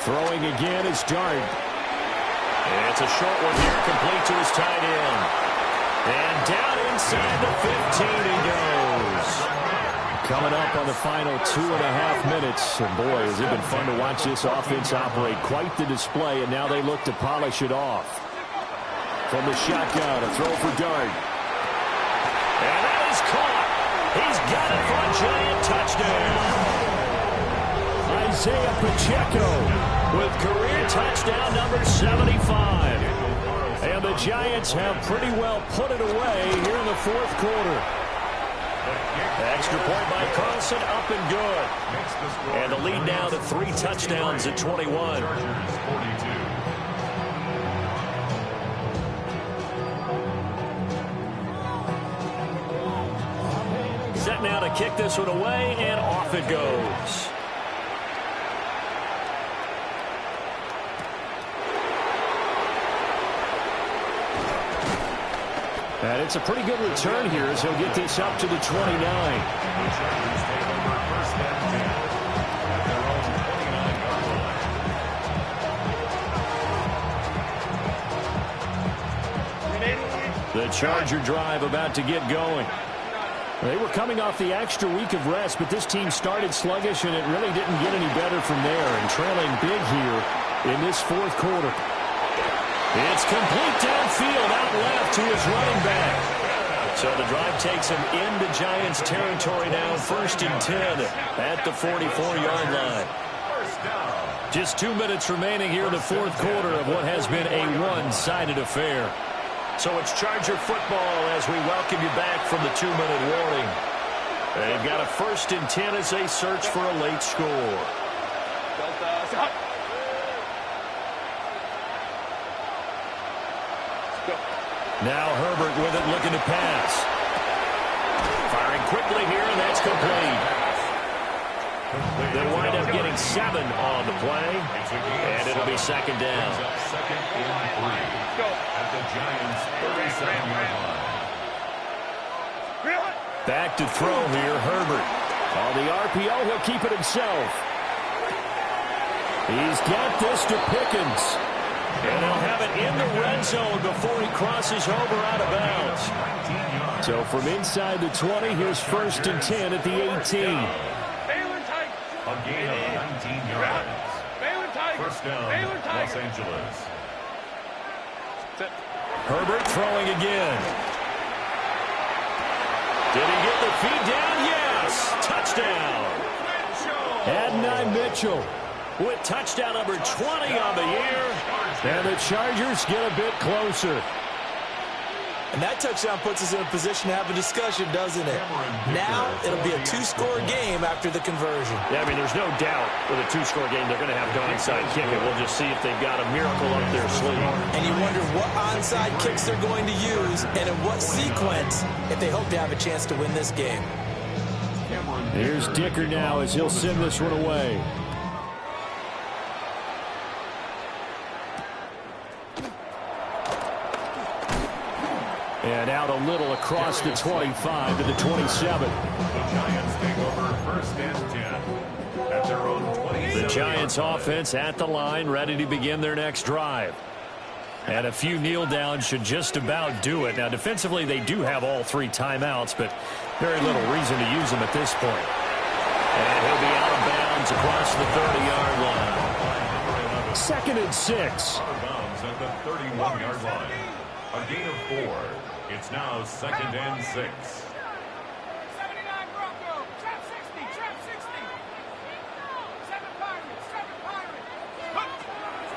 Throwing again is Dart. And it's a short one here, complete to his tight end. And down inside the 15 he goes. Coming up on the final 2.5 minutes. And boy, has it been fun to watch this offense operate. Quite the display, and now they look to polish it off. From the shotgun, a throw for Dart. And that is caught. He's got it for a giant touchdown. Isaiah Pacheco with career touchdown number 75. And And the Giants have pretty well put it away here in the fourth quarter. Extra point by Carlson, up and good. And the lead now to 3 touchdowns at 21. Set now to kick this one away, and off it goes. And it's a pretty good return here as he'll get this up to the 29. The Charger drive about to get going. They were coming off the extra week of rest, but this team started sluggish, and it really didn't get any better from there, and trailing big here in this fourth quarter. It's complete downfield, out left to his running back. So the drive takes him into Giants territory now, 1st and 10 at the 44-yard line. Just 2 minutes remaining here in the fourth quarter of what has been a one-sided affair. So it's Charger football as we welcome you back from the 2-minute warning. They've got a 1st and 10 as they search for a late score. Now Herbert with it, looking to pass. Firing quickly here, and that's complete. They'll wind up getting 7 on the play, and it'll be 2nd down. Second and 3 at the Giants' 37-yard line. Back to throw here, Herbert. On the RPO, he'll keep it himself. He's got this to Pickens. And he'll have it in the red zone before he crosses over out of bounds. So from inside the 20, here's 1st and 10 at the 18. A gain of 19 yards. First down, Los Angeles. Herbert throwing again. Did he get the feed down? Yes! Touchdown! Adonai Mitchell with touchdown number 20 on the year. And the Chargers get a bit closer. And that touchdown puts us in a position to have a discussion, doesn't it? Now it'll be a 2-score game after the conversion. Yeah, I mean, there's no doubt with a 2-score game they're going to have to onside kick it. We'll just see if they've got a miracle up their sleeve. And you wonder what onside kicks they're going to use and in what sequence if they hope to have a chance to win this game. Here's Dicker now as he'll send this one away. And out a little across the 25 to the 27. The Giants take over 1st and 10 at their own 27. The Giants offense at the line, ready to begin their next drive. And a few kneel downs should just about do it. Now, defensively, they do have all 3 timeouts, but very little reason to use them at this point. And he'll be out of bounds across the 30-yard line. 2nd and 6. Out of bounds at the 31-yard line. A gain of 4. It's now 2nd and 6. 79 Bronco, trap 60, trap 60. 7 Pirates, 7 Pirates.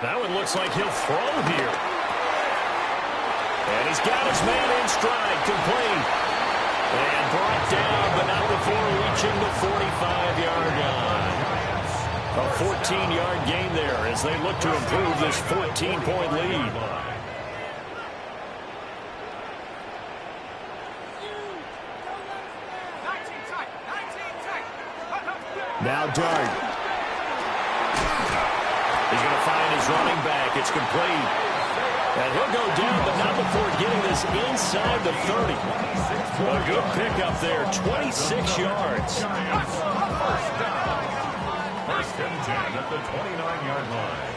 That one looks like he'll throw here. And he's got his man in stride, complete. And brought down, but not before reaching the 45-yard line. A 14-yard gain there as they look to improve this 14-point lead. Now Dart. He's going to find his running back. It's complete. And he'll go down, but not before getting this inside the 30. A good pickup there, 26 yards. First down. 1st and 10 at the 29-yard line.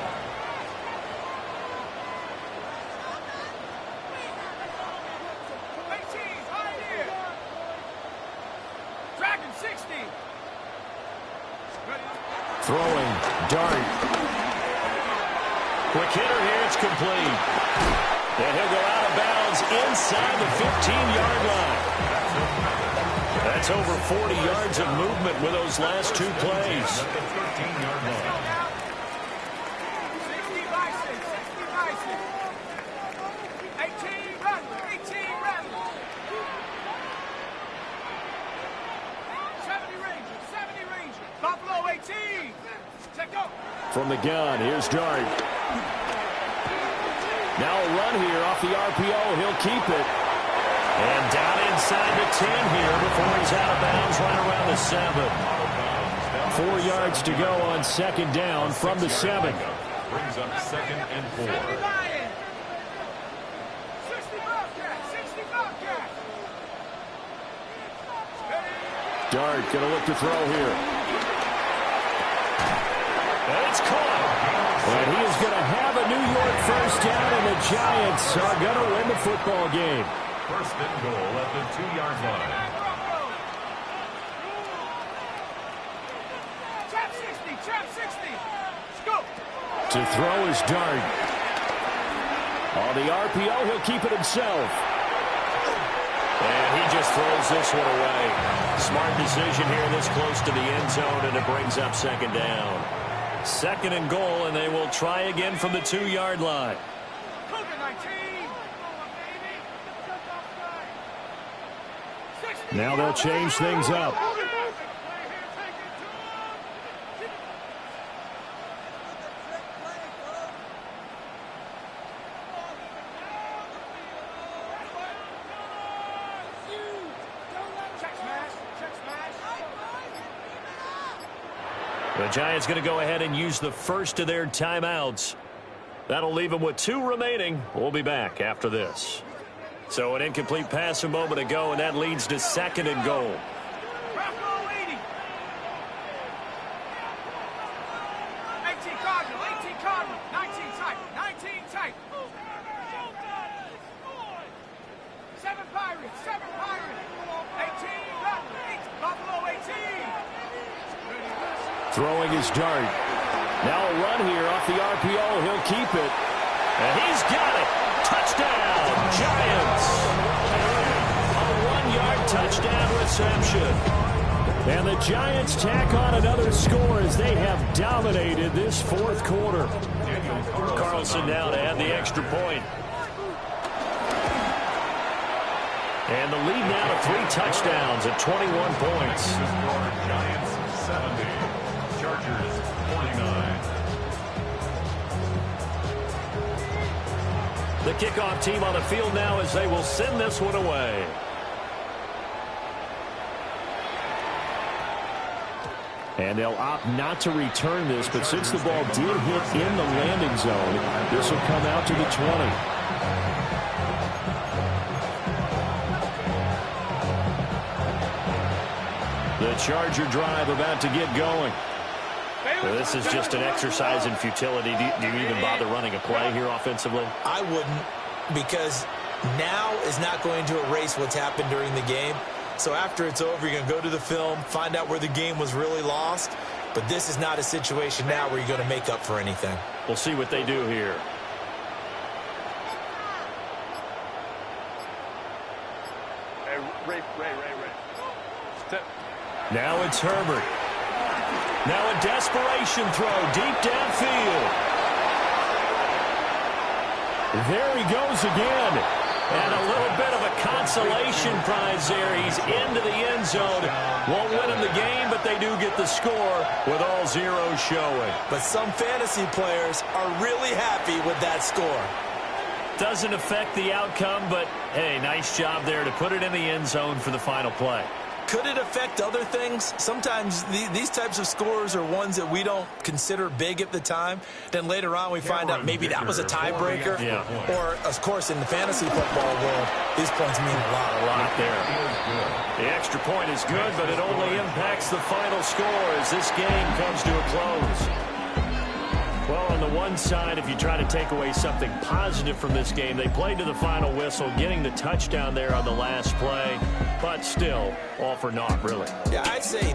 Dragon 60. Throwing, Dart. Quick hitter here, it's complete. And he'll go out of bounds inside the 15-yard line. That's over 40 yards of movement with those last 2 plays. 13-yard line. 60 by 6, 60 by 6. 8 From the gun, here's Dart. Now a run here off the RPO. He'll keep it. And down inside the 10 here before he's out of bounds right around the 7. 4 yards to go on second down from the 7. Brings up 2nd and 4. Dart going to look to throw here. And it's caught. And he is going to have a New York first down, and the Giants are going to win the football game. 1st and goal at the 2-yard line. Trap 60. Scoop. To throw is Dart. On the RPO, he'll keep it himself. And he just throws this one away. Smart decision here this close to the end zone, and it brings up second down. 2nd and goal, and they will try again from the 2-yard line. Now they'll change things up. The Giants going to go ahead and use the first of their timeouts. That'll leave them with 2 remaining. We'll be back after this. So an incomplete pass a moment ago, and that leads to 2nd and goal. Throwing his Dart. Now a run here off the RPO. He'll keep it. And he's got it. Touchdown, Giants. A 1-yard touchdown reception. And the Giants tack on another score as they have dominated this 4th quarter. Carlson now to add the extra point. And the lead now to 3 touchdowns at 21 points. Giants 70. Chargers 49. The kickoff team on the field now as they will send this one away. And they'll opt not to return this, but since the ball did hit in the landing zone, this will come out to the 20. The Charger drive about to get going. Well, this is just an exercise in futility. Do you even bother running a play here offensively? I wouldn't, because now is not going to erase what's happened during the game. So after it's over, you're going to go to the film, find out where the game was really lost. But this is not a situation now where you're going to make up for anything. We'll see what they do here. Hey, Ray. Now it's Herbert. Now a desperation throw deep downfield. There he goes again. And a little bit of a consolation prize there. He's into the end zone. Won't win him the game, but they do get the score with all zeros showing. But some fantasy players are really happy with that score. Doesn't affect the outcome, but, hey, nice job there to put it in the end zone for the final play. Could it affect other things? Sometimes these types of scores are ones that we don't consider big at the time. Then later on we find out maybe that was a tiebreaker. Yeah. Or, of course, in the fantasy football world, these points mean a lot. A lot there. The extra point is good, but it only impacts the final score as this game comes to a close. Well, on the one side, if you try to take away something positive from this game, they played to the final whistle, getting the touchdown there on the last play, but still, all for naught, really. Yeah, I'd say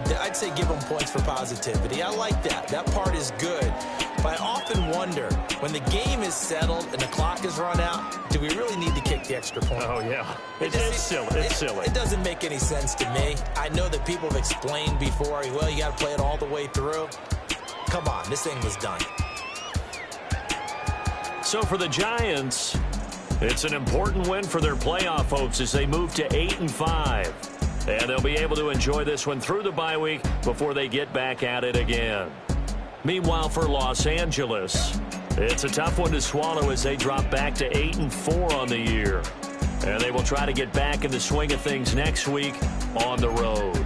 give them points for positivity. I like that. That part is good. But I often wonder, when the game is settled and the clock is run out, do we really need to kick the extra point? Oh, yeah. It's silly. It's silly. It doesn't make any sense to me. I know that people have explained before, well, you got to play it all the way through. Come on, this thing was done. So for the Giants, it's an important win for their playoff hopes as they move to 8-5. And they'll be able to enjoy this one through the bye week before they get back at it again. Meanwhile, for Los Angeles, it's a tough one to swallow as they drop back to 8-4 on the year. And they will try to get back in the swing of things next week on the road.